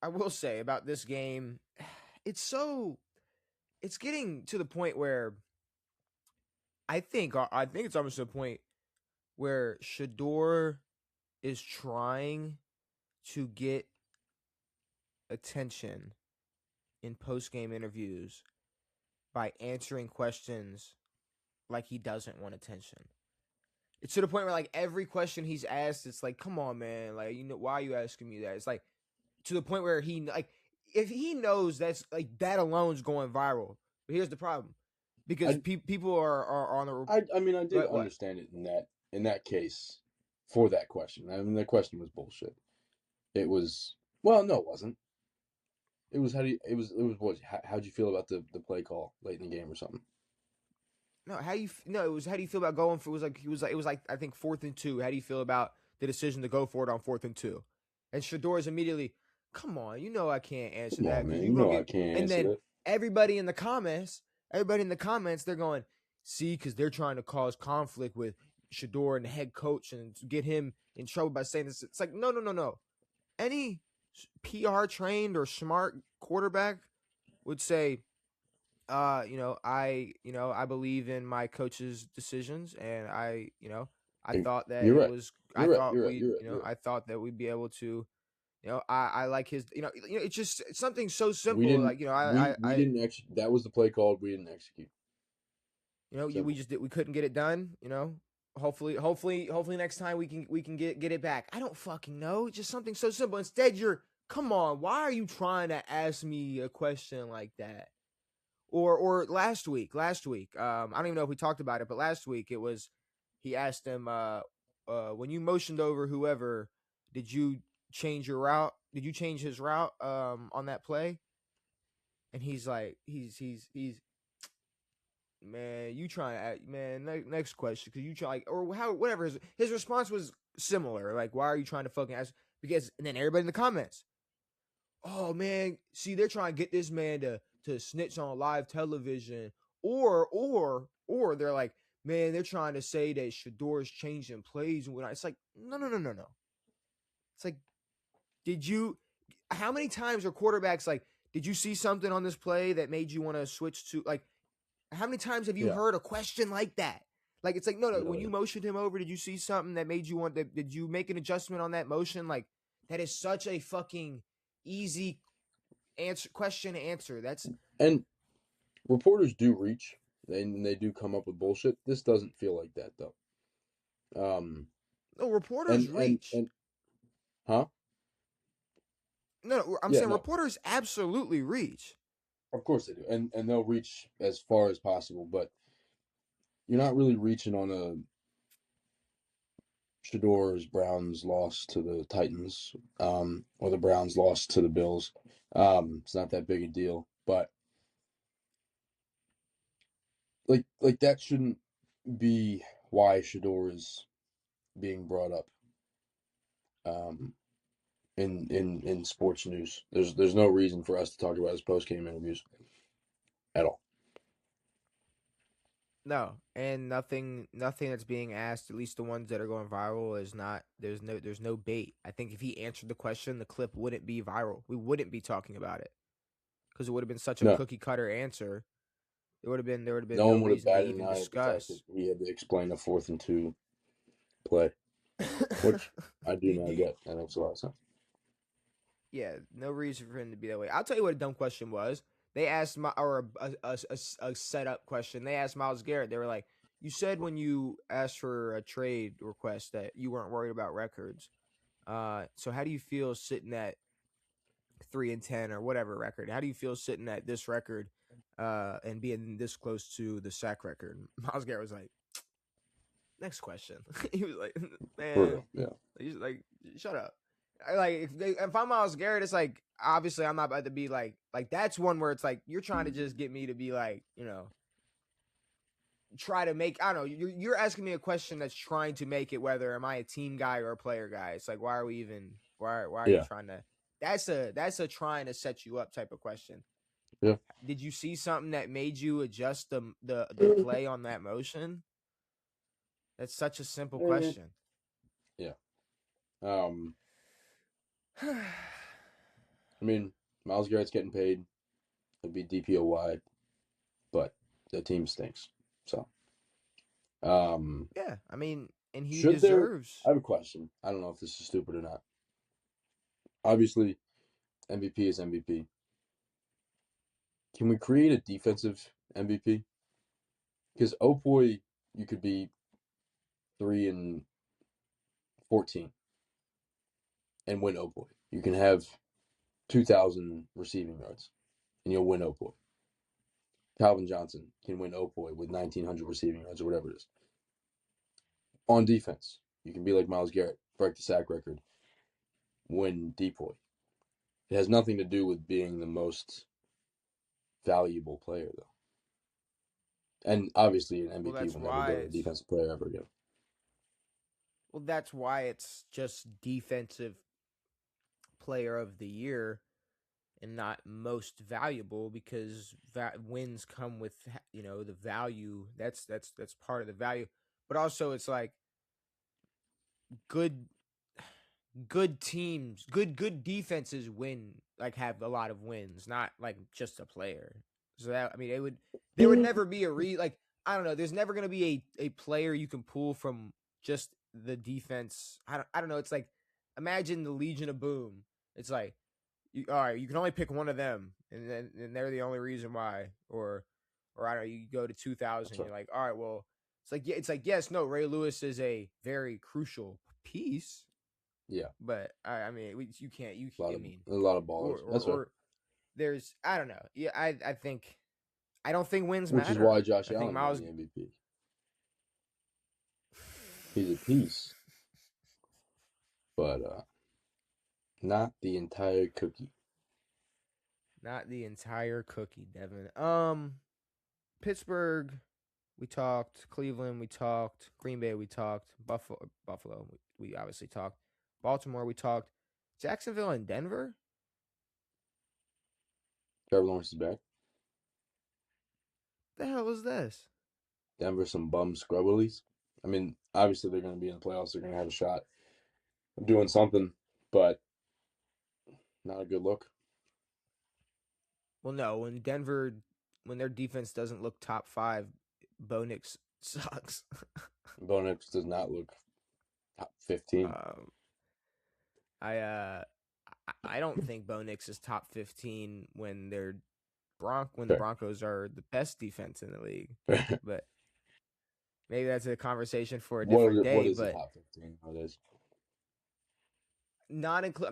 I will say about this game, it's getting to the point where I think it's almost to the point where Shador is trying to get attention in post-game interviews by answering questions like he doesn't want attention. It's to the point where like every question he's asked, it's like, come on, man, like, you know, why are you asking me that? It's like to the point where he like if he knows that's like that alone's going viral. But here's the problem. Because people are on the I mean I did understand it in that case for that question. I mean the question was bullshit. It was no, it wasn't. It was how'd you feel about the play call late in the game or something? No, it was how do you feel about going for it was like I think 4th and 2. How do you feel about the decision to go for it on 4th and 2? And Shador's immediately, come on, you know I can't answer that. Man, you know I can't and answer then that. everybody in the comments, they're going, see, because they're trying to cause conflict with Shador and the head coach and to get him in trouble by saying this. It's like, no. Any PR trained or smart quarterback would say, I believe in my coach's decisions, and I thought that You're it right. was. You're I thought that we'd be able to. I like his. It's just something so simple. We didn't. Like we didn't execute. That was the play called. We didn't execute. We couldn't get it done. Hopefully next time we can get it back. I don't fucking know. It's just something so simple. Instead, come on. Why are you trying to ask me a question like that? Or last week, I don't even know if we talked about it, but last week it was, he asked him, when you motioned over whoever, did you change your route? Did you change his route on that play? And he's like, he's man, you trying to act, man, next question, because you try, like, or how, whatever. His response was similar. Like, why are you trying to fucking ask? Because, and then everybody in the comments, oh man, see, they're trying to get this man to snitch on live television, or they're like, man, they're trying to say that Shador's changing plays and whatnot. It's like, no. It's like, how many times are quarterbacks like, did you see something on this play that made you want to switch to, like, how many times have you heard a question like that? Like, it's like, no, when you motioned him over, did you see something that made you want to, did you make an adjustment on that motion? Like, that is such a fucking easy question to answer. And reporters do reach, and they do come up with bullshit. This doesn't feel like that though. No, reporters reach. Huh? No, I'm saying reporters absolutely reach. Of course they do, and they'll reach as far as possible, but you're not really reaching on a Shador's Browns loss to the Titans, or the Browns loss to the Bills. It's not that big a deal, but like that shouldn't be why Shador is being brought up. In sports news, there's no reason for us to talk about his post game interviews at all. No, and nothing that's being asked, at least the ones that are going viral, is not. There's no bait. I think if he answered the question, the clip wouldn't be viral. We wouldn't be talking about it because it would have been such a cookie cutter answer. There would have been no one would have reason to batted even an eye at the fact discuss. that he had to explain a 4th and 2 play, which I do not get. That makes a lot of sense. Yeah, no reason for him to be that way. I'll tell you what a dumb question was. They asked a setup question. They asked Myles Garrett. They were like, "You said when you asked for a trade request that you weren't worried about records. So how do you feel sitting at 3-10 or whatever record? How do you feel sitting at this record, and being this close to the sack record?" Myles Garrett was like, next question. He was like, For man, real, yeah. he's like, shut up. Like if I'm Miles Garrett, it's like obviously I'm not about to be like that's one where it's like you're trying to just get me to be like, try to make, I don't know, you're asking me a question that's trying to make it whether am I a team guy or a player guy. It's like why are you Yeah. trying to, that's a trying to set you up type of question. Yeah. Did you see something that made you adjust the play on that motion? That's such a simple question. Yeah. I mean, Miles Garrett's getting paid. It'd be DPOY, but the team stinks. So, yeah, I mean, and he should there? deserves. I have a question. I don't know if this is stupid or not. Obviously, MVP is MVP. Can we create a defensive MVP? Because Opoy, you could be 3-14 and win Opoy. You can have 2,000 receiving yards and you'll win Opoy. Calvin Johnson can win Opoy with 1,900 receiving yards or whatever it is. On defense, you can be like Myles Garrett, break the sack record, win Depoy. It has nothing to do with being the most valuable player, though. And obviously, an MVP will never go to defensive player ever again. Well, that's why it's just defensive player of the year and not most valuable, because wins come with the value. That's part of the value. But also, it's like good teams, good defenses win, like have a lot of wins, not like just a player. So that, I mean, there would never be like, I don't know, there's never going to be a player you can pull from just the defense. I don't know. It's like, imagine the Legion of Boom. It's like, all right, you can only pick one of them, and they're the only reason why, or I don't know, you go to 2000, you're like, all right, well, it's like yes, no, Ray Lewis is a very crucial piece. Yeah, but I mean, you can't. A lot of ballers. That's right. There's, I don't know. Yeah, I don't think wins Which matter. is why Josh I think Allen won the MVP. He's a piece, but not the entire cookie. Not the entire cookie, Devin. Pittsburgh, we talked. Cleveland, we talked. Green Bay, we talked. Buffalo, we obviously talked. Baltimore, we talked. Jacksonville and Denver. Trevor Lawrence is back. The hell is this? Denver, some bum scrubblies. I mean, obviously they're going to be in the playoffs. They're going to have a shot of doing something, but not a good look. Well, no, when their defense doesn't look top 5, Bo Nix sucks. Bo Nix does not look top 15. I don't think Bo Nix is top 15 when the Broncos are the best defense in the league. But maybe that's a conversation for a different day. What is but the top 15 nowadays? I'm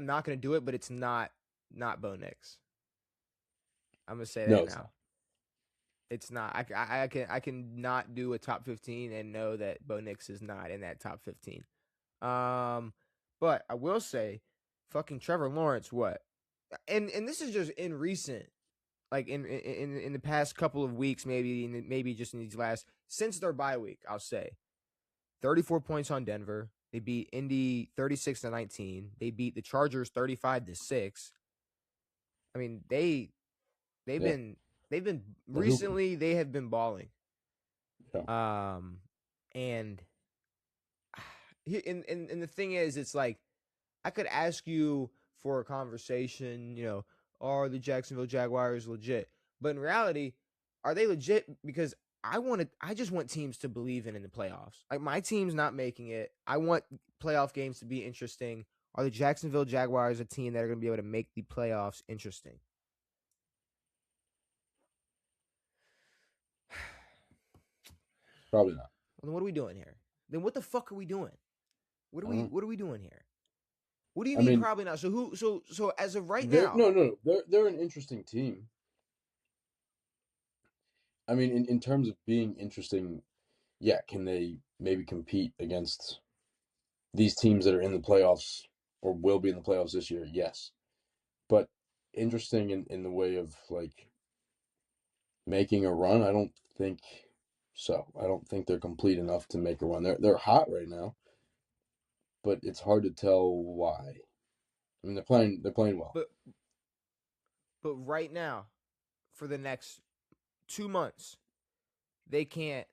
not going to do it, but it's not Bo Nix. I'm going to say that No, now. It's not. I can not do a top 15 and know that Bo Nix is not in that top 15. But I will say, fucking Trevor Lawrence, what? And this is just in recent, like in the past couple of weeks, maybe just in these last, since their bye week, I'll say, 34 points on Denver. They beat Indy 36-19. They beat the Chargers 35-6. I mean, they've been recently, they have been balling. Yeah. And the thing is, it's like, I could ask you for a conversation, are the Jacksonville Jaguars legit? But in reality, are they legit? Because I just want teams to believe in the playoffs. Like, my team's not making it. I want playoff games to be interesting. Are the Jacksonville Jaguars a team that are going to be able to make the playoffs interesting? Probably not. Well, then what are we doing here? Then what the fuck are we doing? What are we doing here? What do you mean probably not? So as of right now? No. They're an interesting team. I mean, in terms of being interesting, yeah, can they maybe compete against these teams that are in the playoffs or will be in the playoffs this year, yes. But interesting in the way of like making a run, I don't think so. I don't think they're complete enough to make a run. They're hot right now, but it's hard to tell why. I mean, they're playing well. But right now, for the next 2 months, they can't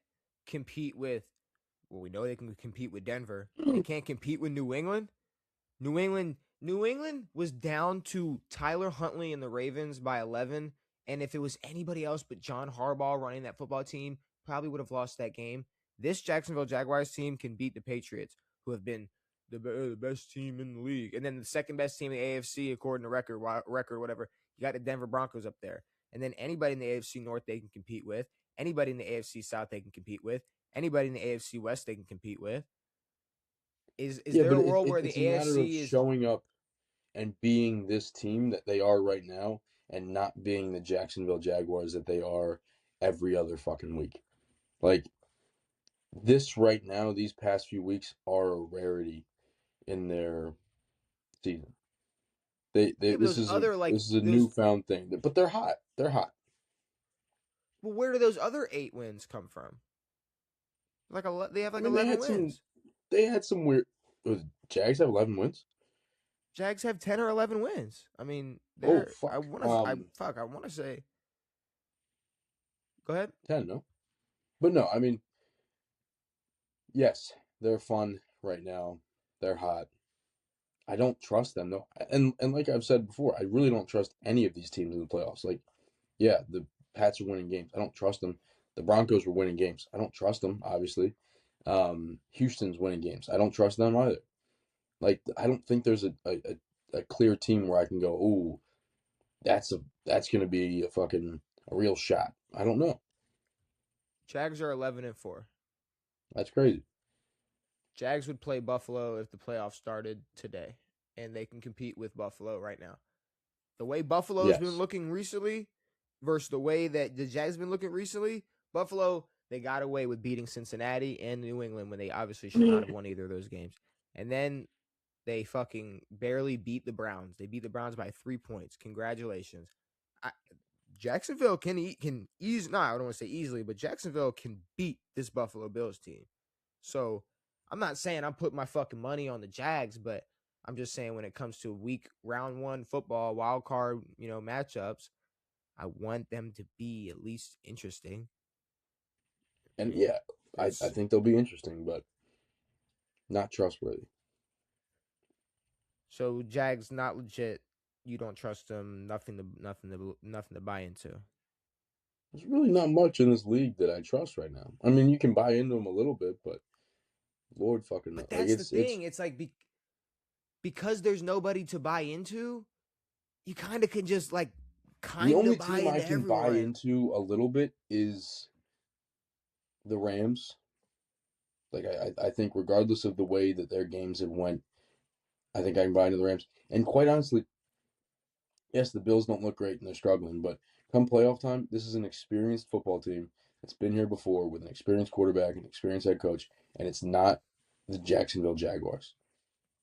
compete with. Well, we know they can compete with Denver. They can't compete with New England. New England was down to Tyler Huntley and the Ravens by 11, and if it was anybody else but John Harbaugh running that football team, probably would have lost that game. This Jacksonville Jaguars team can beat the Patriots, who have been the best team in the league, and then the second best team in the AFC according to record whatever. You got the Denver Broncos up there, and then anybody in the AFC North they can compete with, anybody in the AFC South they can compete with, anybody in the AFC West they can compete with. Is Yeah, there but a world where the it's a matter of AFC is? showing up and being this team that they are right now and not being the Jacksonville Jaguars that they are every other fucking week. Like this right now, these past few weeks are a rarity in their season. Yeah, but This those is other like a those. newfound thing. But they're hot. They're hot. Well, where do those other 8 wins come from? They have I like mean, 11 wins. they had some weird. Jags have 11 wins. Jags have 10 or 11 wins. I mean, Oh they're. I fuck. want to. I want to say. Go ahead. 10, no. But no, I mean, yes, they're fun right now. They're hot. I don't trust them though. And like I've said before, I really don't trust any of these teams in the playoffs. Like, yeah, the Pats are winning games. I don't trust them. The Broncos were winning games. I don't trust them, obviously. Houston's winning games. I don't trust them either. Like, I don't think there's a clear team where I can go, ooh, that's gonna be a real shot. I don't know. Jags are 11-4. That's crazy. Jags would play Buffalo if the playoffs started today, and they can compete with Buffalo right now. The way Buffalo's been Yes. looking recently versus the way that the Jags been looking recently, Buffalo, they got away with beating Cincinnati and New England when they obviously should not have won either of those games. And then they fucking barely beat the Browns. They beat the Browns by 3 points. Congratulations. Jacksonville can ease. No, I don't want to say easily, but Jacksonville can beat this Buffalo Bills team. So I'm not saying I'm putting my fucking money on the Jags, but I'm just saying when it comes to week round one football, wild card, matchups, I want them to be at least interesting. And yeah, I think they'll be interesting, but not trustworthy. So Jags not legit. You don't trust them. Nothing to buy into. There's really not much in this league that I trust right now. I mean, you can buy into them a little bit, but Lord fucking no. But Like that's the thing. It's like because there's nobody to buy into, you kind of can just like the only buy team I into can buy everyone. into a little bit is the Rams. Like I think regardless of the way that their games have went, I think I can buy into the Rams. And quite honestly, yes, the Bills don't look great and they're struggling, but come playoff time, this is an experienced football team that's been here before with an experienced quarterback, an experienced head coach, and it's not the Jacksonville Jaguars.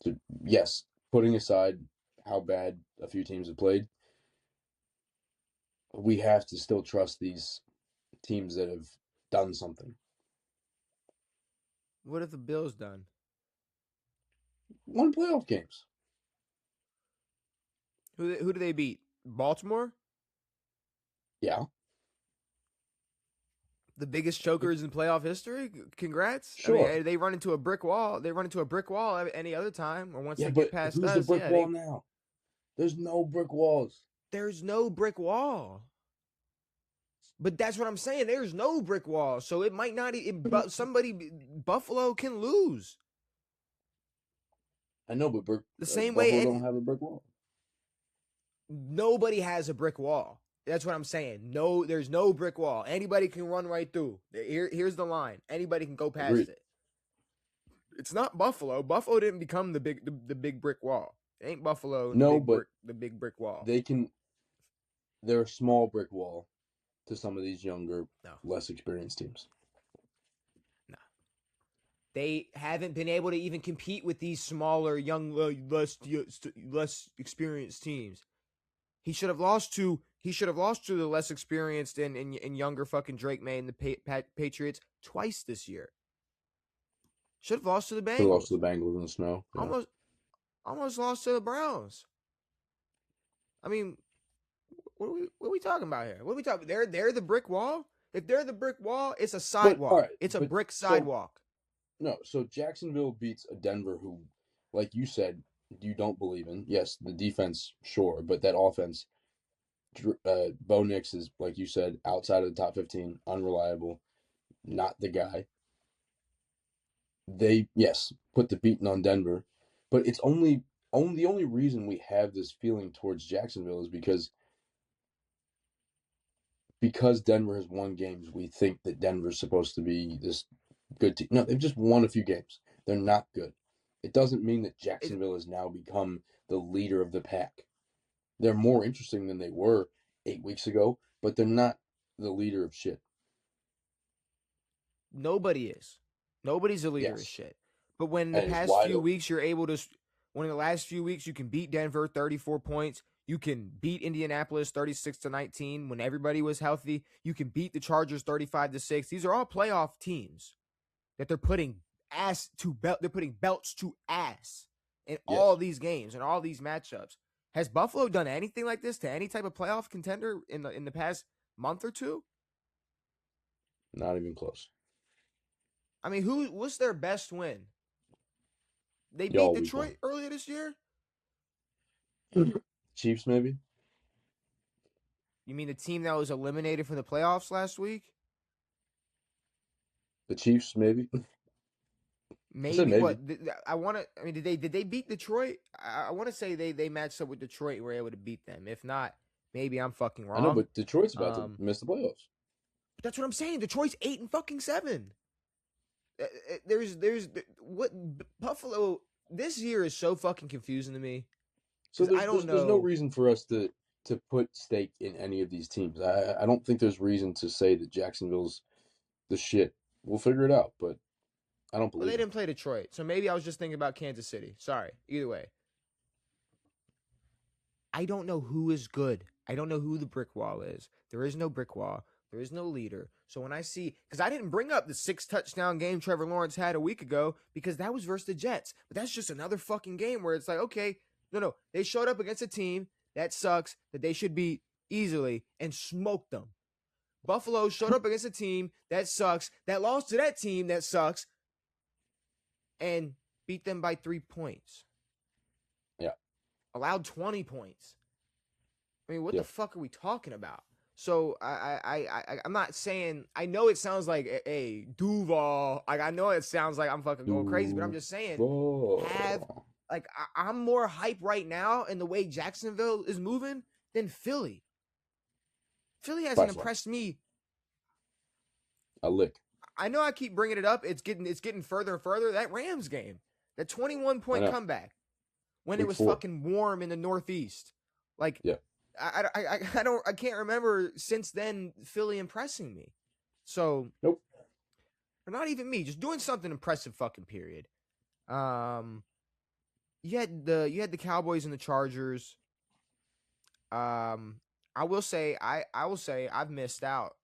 So yes, putting aside how bad a few teams have played, we have to still trust these teams that have done something. What if the Bills done? Won playoff games. Who do they beat? Baltimore? Yeah. The biggest chokers in playoff history? Congrats. Sure. I mean, they run into a brick wall. They run into a brick wall any other time, or once Yeah, they but get past who's us. the brick Yeah, wall now? There's no brick walls. there's no brick wall. But that's what I'm saying. There's no brick wall, so it might not. Buffalo can lose. I know, but The same Buffalo way don't have a brick wall. nobody has a brick wall. That's what I'm saying. No, there's no brick wall. Anybody can run right through. Here's the line. Anybody can go past Agreed. it. It's not Buffalo. Buffalo didn't become the big brick wall. It ain't Buffalo. No, but the big brick wall. They're a small brick wall to some of these younger, No. less experienced teams. No. They haven't been able to even compete with these smaller, young, less experienced teams. He should have lost to the less experienced and younger fucking Drake May and the Patriots twice this year. Should have lost to the Should have lost Bengals. to the Bengals in the snow. Yeah. Almost lost to the Browns. I mean, what are we talking about here? What are we talking? They're the brick wall. If they're the brick wall, it's a sidewalk. All right, it's a but brick so- sidewalk. No, so Jacksonville beats a Denver who, like you said, you don't believe in. Yes, the defense, sure, but that offense, Bo Nix is, like you said, outside of the top 15, unreliable, not the guy. They, yes, put the beating on Denver, but it's the only reason we have this feeling towards Jacksonville is because Denver has won games, we think that Denver's supposed to be this good team. No, they've just won a few games. They're not good. It doesn't mean that Jacksonville has now become the leader of the pack. They're more interesting than they were 8 weeks ago, but they're not the leader of shit. Nobody is. Nobody's a leader of Yes. shit. But when And the it's past wide few open. weeks you're able to, when in the last few weeks you can beat Denver 34 points, you can beat Indianapolis 36-19 when everybody was healthy, you can beat the Chargers 35-6. These are all playoff teams that they're putting they're putting belts to ass in all these games and all these matchups. Has Buffalo done anything like this to any type of playoff contender in the past month or two? Not even close. I mean, what's their best win? They beat Y'all Detroit earlier this year? Chiefs, maybe? You mean the team that was eliminated from the playoffs last week? The Chiefs, maybe? Maybe, maybe. what? Did they beat Detroit? I want to say they matched up with Detroit and were able to beat them. If not, maybe I'm fucking wrong. I know, but Detroit's about to miss the playoffs. That's what I'm saying. Detroit's 8-7. Buffalo this year is so fucking confusing to me. So I don't know. There's no reason for us to put stake in any of these teams. I don't think there's reason to say that Jacksonville's the shit. We'll figure it out, but I don't Well, believe they it. didn't play Detroit, so maybe I was just thinking about Kansas City. Sorry. Either way, I don't know who is good. I don't know who the brick wall is. There is no brick wall. There is no leader. So when I see, because I didn't bring up the 6-touchdown game Trevor Lawrence had a week ago because that was versus the Jets. But that's just another fucking game where it's like, okay, no. They showed up against a team that sucks, that they should beat easily, and smoked them. Buffalo showed up against a team that sucks, that lost to that team that sucks, and beat them by 3 points. Yeah. Allowed 20 points. I mean, what Yeah. the fuck are we talking about? So I'm not saying, I know it sounds like a Duval. Like I know it sounds like I'm fucking going crazy, but I'm just saying I'm more hype right now in the way Jacksonville is moving than Philly. Philly hasn't impressed me. A lick. I know I keep bringing it up. It's getting further and further. That Rams game, that 21-point comeback when it was fucking warm in the Northeast. Like, yeah. I can't remember since then Philly impressing me. So nope. Or not even me, just doing something impressive fucking period. You had the Cowboys and the Chargers. I will say I've missed out.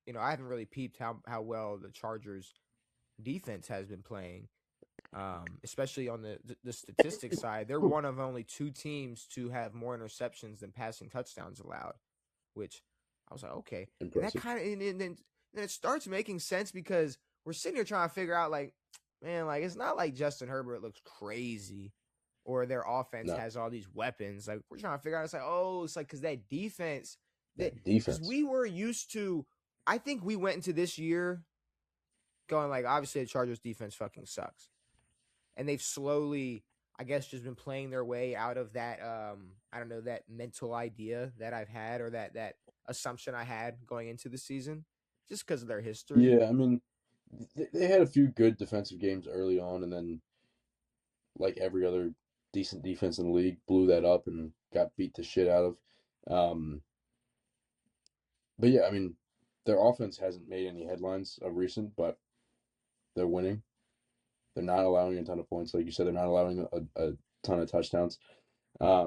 You know, I haven't really peeped how well the Chargers defense has been playing. Especially on the statistics side, they're one of only 2 teams to have more interceptions than passing touchdowns allowed, which I was like, okay. Impressive. And that kind of and then it starts making sense because we're sitting here trying to figure out, like, man, like it's not like Justin Herbert looks crazy or their offense has all these weapons. Like we're trying to figure out, it's like because that defense, because we were used to. I think we went into this year going like, obviously the Chargers defense fucking sucks. And they've slowly, I guess, just been playing their way out of that, I don't know, that mental idea that I've had or that assumption I had going into the season just because of their history. Yeah, I mean, they had a few good defensive games early on, and then, like every other decent defense in the league, blew that up and got beat the shit out of. But yeah, I mean, their offense hasn't made any headlines of recent, but they're winning. They're not allowing a ton of points, like you said. They're not allowing a ton of touchdowns. They're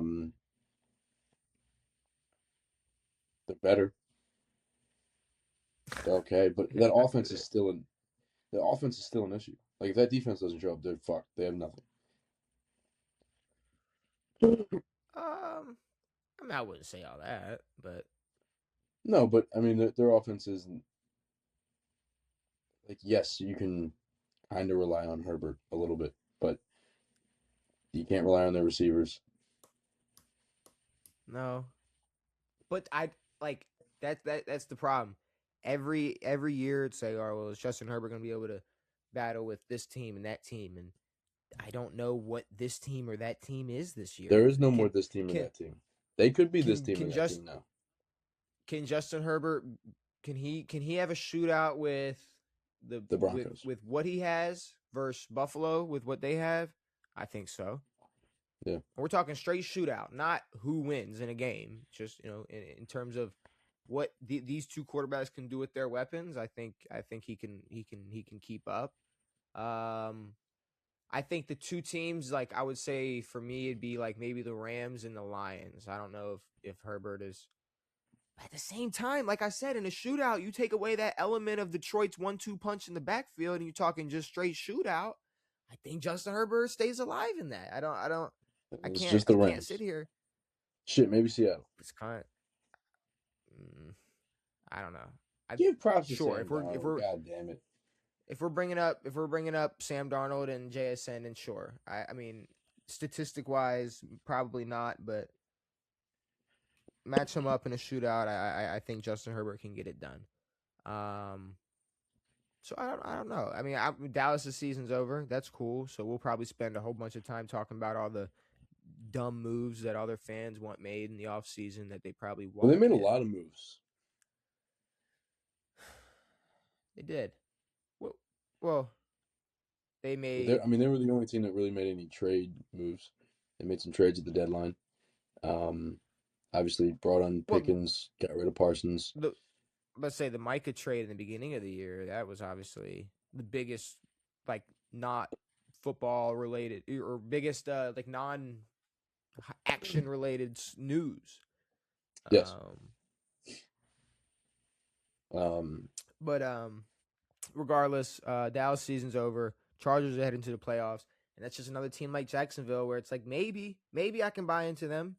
better. They're okay, but that offense is still an issue. Like if that defense doesn't show up, they're fucked. They have nothing. I mean, I wouldn't say all that, but No, but I mean their offense isn't like yes, you can kind of rely on Herbert a little bit, but you can't rely on their receivers. no. But I like that's the problem. Every year it's like, oh well, is Justin Herbert gonna be able to battle with this team and that team? And I don't know what this team or that team is this year. There is no more this team or can that team. They could be this can team or can that just team now. can Justin Herbert can he have a shootout with The Broncos. with what he has versus Buffalo with what they have? I think so. Yeah. We're talking straight shootout, not who wins in a game. Just in terms of what these two quarterbacks can do with their weapons. I think he can keep up. I think the two teams, like I would say for me, it'd be like maybe the Rams and the Lions. I don't know if Herbert is. But at the same time, like I said, in a shootout, you take away that element of Detroit's 1-2 punch in the backfield, and you're talking just straight shootout. I think Justin Herbert stays alive in that. I It's can't just the I can't Rams. sit here. Shit, maybe Seattle. It's kind of. I don't know. Give props to Sure, Sam Darnold. God damn it. If we're bringing up Sam Darnold and JSN, and sure, I mean, statistic wise, probably not, but match him up in a shootout, I think Justin Herbert can get it done. So I don't know. I mean, Dallas' season's over. That's cool. So we'll probably spend a whole bunch of time talking about all the dumb moves that other fans want made in the offseason that they probably won't. Well, they made get. a lot of moves. They did. Well, they made. I mean, they were the only team that really made any trade moves. They made some trades at the deadline. Obviously brought on Pickens, got rid of Parsons. Let's say the Micah trade in the beginning of the year, that was obviously the biggest, like, not football related or biggest, like, non action related news. Yes. But regardless, Dallas season's over. Chargers are heading to the playoffs, and that's just another team like Jacksonville where it's like maybe I can buy into them.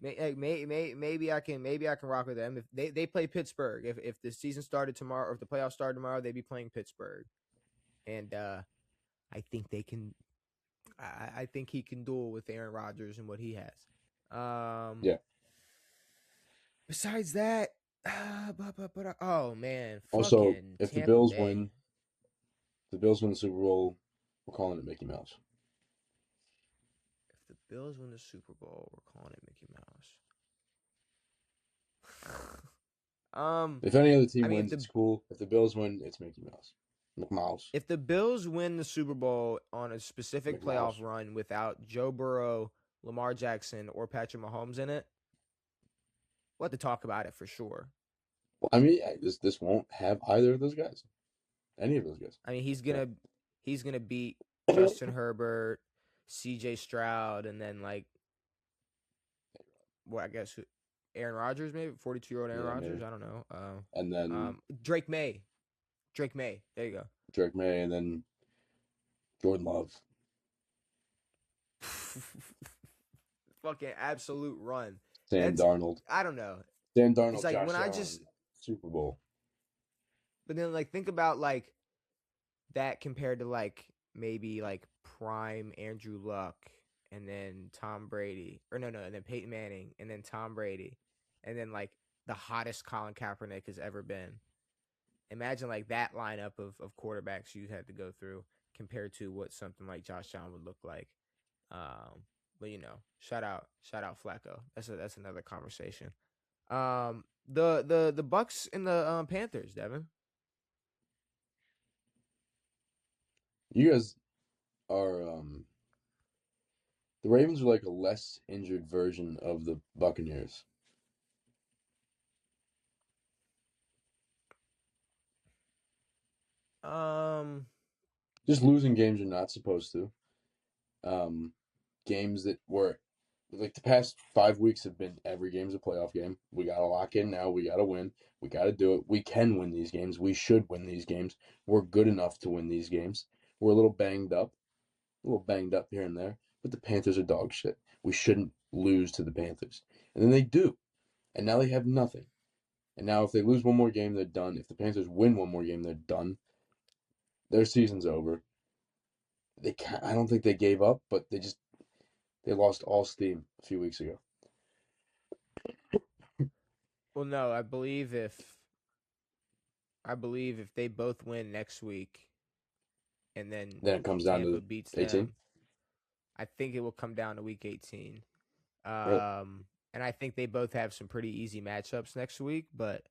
Maybe I can rock with them if they play Pittsburgh. If the season started tomorrow, or if the playoffs started tomorrow, they'd be playing Pittsburgh, and I think they can. I think he can duel with Aaron Rodgers and what he has. Yeah. Besides that, oh man. Also, if the Bills Bay. win, the Super Bowl, we're calling it Mickey Mouse. If the Bills win the Super Bowl, we're calling it Mickey Mouse. If any other team wins, it's cool. If the Bills win, it's Mickey Mouse. McMouse. If the Bills win the Super Bowl on a specific playoff run without Joe Burrow, Lamar Jackson, or Patrick Mahomes in it, we'll have to talk about it for sure. Well, I mean, this won't have either of those guys. Any of those guys. I mean, he's gonna beat Justin Herbert, C.J. Stroud, and then like, I guess Aaron Rodgers, maybe 42-year-old Aaron Rodgers. Maybe. I don't know. And then Drake May. There you go. Drake May, and then Jordan Love. Fucking absolute run. Sam Darnold. I don't know. Sam Darnold. It's like Josh when Allen, I just Super Bowl. But then like think about like that compared to like maybe like prime Andrew Luck and then Tom Brady. Or no, and then Peyton Manning and then Tom Brady. And then like the hottest Colin Kaepernick has ever been. Imagine like that lineup of quarterbacks you had to go through compared to what something like Josh Allen would look like. But shout out Flacco. That's another conversation. The Bucks and the Panthers, Devin. You guys are the Ravens are like a less injured version of the Buccaneers. just losing games you're not supposed to. Games that were like the past 5 weeks have been every game's a playoff game. We gotta lock in now. We gotta win. We gotta do it. We can win these games. We should win these games. We're good enough to win these games. We're a little banged up here and there, but the Panthers are dog shit. We shouldn't lose to the Panthers. And then they do. And now they have nothing. And now if they lose one more game, they're done. If the Panthers win one more game, they're done. Their season's over. I don't think they gave up, but they lost all steam a few weeks ago. Well, no, I believe if they both win next week, and then Then it comes down Tampa to beats 18. them, I think it will come down to week 18. Really? And I think they both have some pretty easy matchups next week, but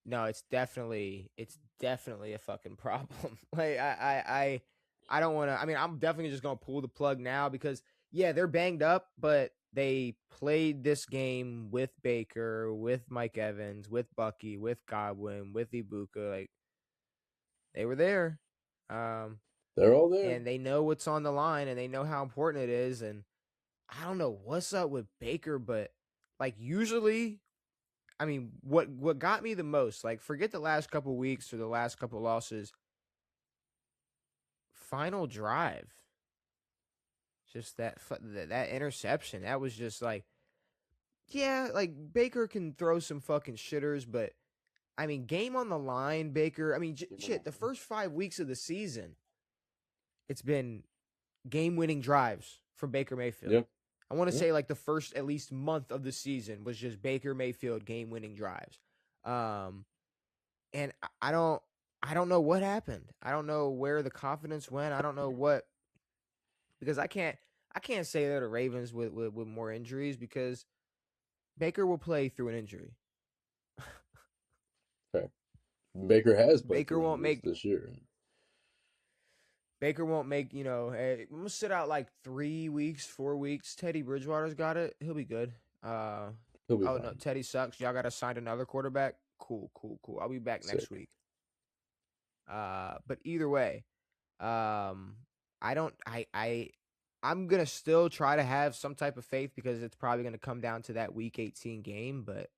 no, it's definitely a fucking problem. Like I don't want to. I mean, I'm definitely just gonna pull the plug now because yeah, they're banged up, but they played this game with Baker, with Mike Evans, with Bucky, with Godwin, with Ibuka. Like they were there, um, They're all there. and they know what's on the line, and they know how important it is. And I don't know what's up with Baker, but like usually I mean, what got me the most, like, forget the last couple weeks or the last couple losses, final drive, just that interception, that was just like, yeah, like Baker can throw some fucking shitters, but I mean, game on the line, Baker. I mean, shit, the first 5 weeks of the season, it's been game-winning drives from Baker Mayfield. Yep. I want to Yep. say like the first at least month of the season was just Baker Mayfield game-winning drives. Um, and I don't know what happened. I don't know where the confidence went. I don't know what because I can't say they're the Ravens with more injuries because Baker will play through an injury. Fair. Baker has played Baker through won't injuries make this year. Baker won't make, hey, I'm gonna sit out like 3 weeks, 4 weeks. Teddy Bridgewater's got it. He'll be good. He'll be Oh no, fine. Teddy sucks. Y'all gotta sign another quarterback. Cool, cool, cool. I'll be back next Sick. week. But either way, I don't I'm gonna still try to have some type of faith because it's probably gonna come down to that week 18 game, but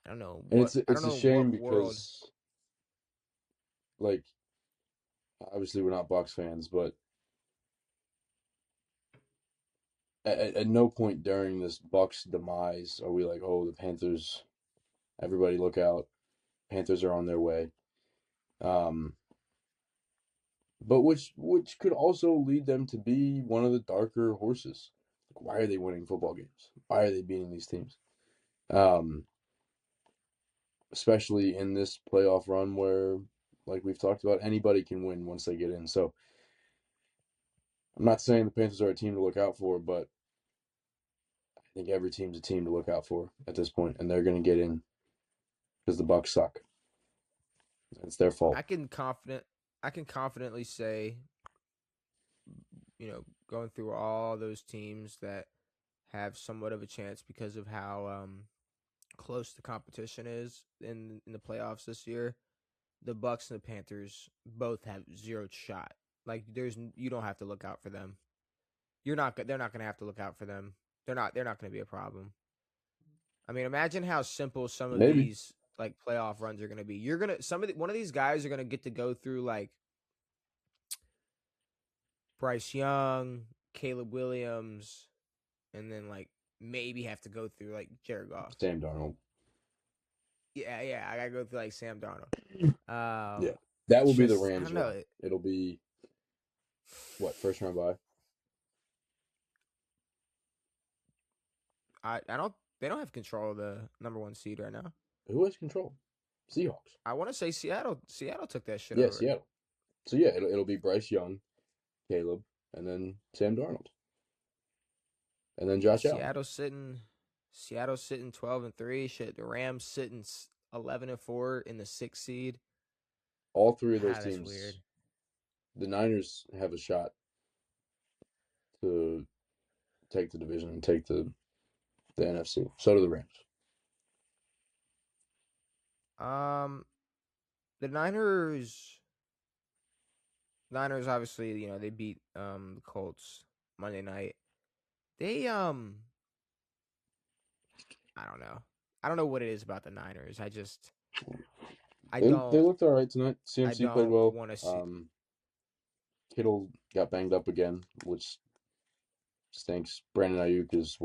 I don't know And what I don't it's a know shame what world. because like obviously we're not Bucks fans, but at no point during this Bucks demise are we like, oh, the Panthers, everybody look out. Panthers are on their way. Um, but which could also lead them to be one of the darker horses. Like, why are they winning football games? Why are they beating these teams? Um, Especially in this playoff run where, like we've talked about, anybody can win once they get in. So I'm not saying the Panthers are a team to look out for, but I think every team's a team to look out for at this point, and they're going to get in because the Bucks suck. It's their fault. I can confident I can confidently say, going through all those teams that have somewhat of a chance because of how close the competition is in the playoffs this year. The Bucks and the Panthers both have zero shot. Like you don't have to look out for them. They're not going to have to look out for them. They're not going to be a problem. I mean, imagine how simple some of Maybe. these like playoff runs are going to be. You're going to one of these guys are going to get to go through like Bryce Young, Caleb Williams, and then like maybe have to go through like Jared Goff. Sam Darnold. Yeah, I got to go through like Sam Darnold. Yeah. That will be the I Rams don't know. run. It'll be, what, first round bye? I don't. They don't have control of the number one seed right now. Who has control? Seahawks. I want to say Seattle. Seattle took that shit Yeah, over. Seattle. So yeah, it'll be Bryce Young, Caleb, and then Sam Darnold. And then Josh Allen. Seattle's sitting 12-3. Shit, the Rams sitting 11-4 in the 6th seed. All three of those That's teams. weird. The Niners have a shot to take the division and take the NFC. So do the Rams. The Niners. Niners obviously, they beat the Colts Monday night. They I don't know. I don't know what it is about the Niners. I They don't looked all right tonight. I CMC played don't well. want to see. Kittle got banged up again, which stinks. Brandon Ayuk is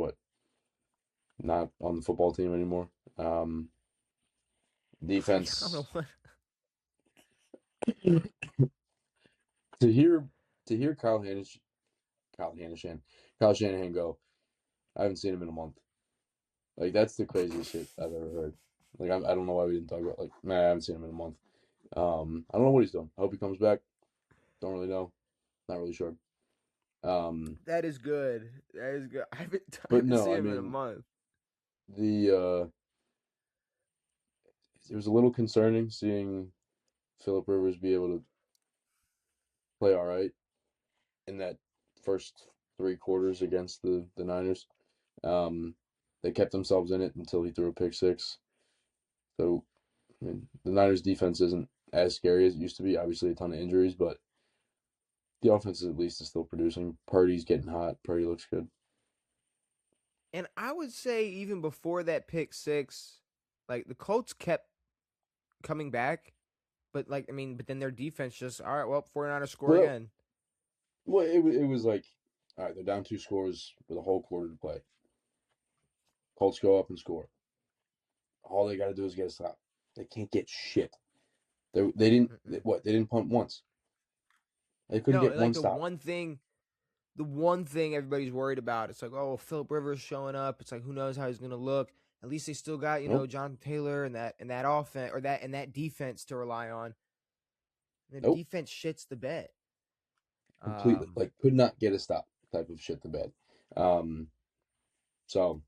not on the football team anymore. I don't know Defense what. to hear Kyle Shanahan go. I haven't seen him in a month. Like that's the craziest shit I've ever heard. Like I don't know why we didn't talk about. Like man, I haven't seen him in a month. I don't know what he's doing. I hope he comes back. Don't really know. Not really sure. That is good. That is good. I But haven't no, seen I him in a mean month. the it was a little concerning seeing Philip Rivers be able to play all right in that first 3 quarters against the Niners. Um, they kept themselves in it until he threw a pick six. So I mean, the Niners defense isn't as scary as it used to be. Obviously, a ton of injuries, but the offense at least is still producing. Purdy's getting hot. Purdy looks good. And I would say even before that pick six, like the Colts kept coming back, but but then their defense just all right. Well, 49ers score Well, again. it was like, all right, they're down 2 scores with a whole quarter to play. Colts go up and score. All they got to do is get a stop. They can't get shit. They didn't Mm-mm. they didn't punt once. They couldn't No, get like one stop. the one thing everybody's worried about. It's like, oh, Philip Rivers showing up. It's like, who knows how he's gonna look. At least they still got Nope, Jonathan Taylor and that offense or that defense to rely on. The nope, defense shits the bed. completely. Um, Like could not get a stop type of shit to bed. Um, so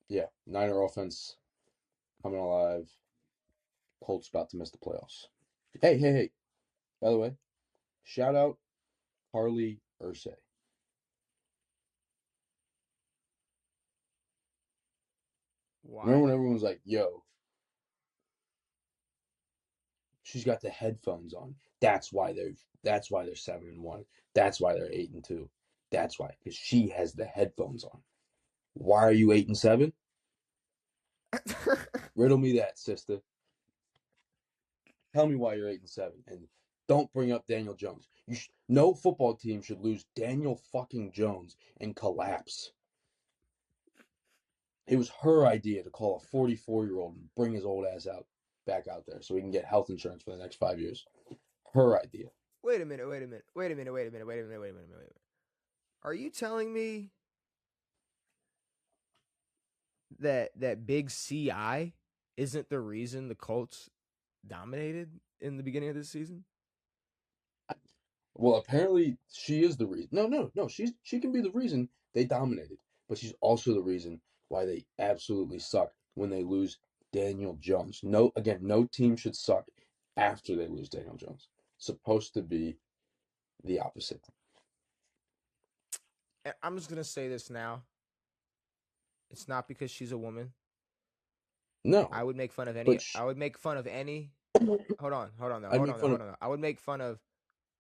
yeah, Niner offense coming alive. Colts about to miss the playoffs. Hey! By the way, shout out Carly Ursay. Remember why? when everyone was like, "Yo, she's got the headphones on. That's why they're 7-1. That's why they're 8-2. That's why because she has the headphones on. Why are you 8-7? Riddle me that, sister. Tell me why you're 8-7, and don't bring up Daniel Jones. No football team should lose Daniel fucking Jones and collapse. It was her idea to call a 44-year-old and bring his old ass back out there so he can get health insurance for the next 5 years. Her idea. Wait a minute. Wait a minute. Wait a minute. Wait a minute. Wait a minute. Wait a minute. Wait a minute. Are you telling me that Big CI isn't the reason the Colts dominated in the beginning of this season? Well, apparently she is the reason. No. She can be the reason they dominated, but she's also the reason why they absolutely suck when they lose Daniel Jones. No, again, no team should suck after they lose Daniel Jones. Supposed to be the opposite. I'm just gonna say this now. It's not because she's a woman. No, I would make fun of any. but I would make fun of any. Hold on, though. I make fun of. I would make fun of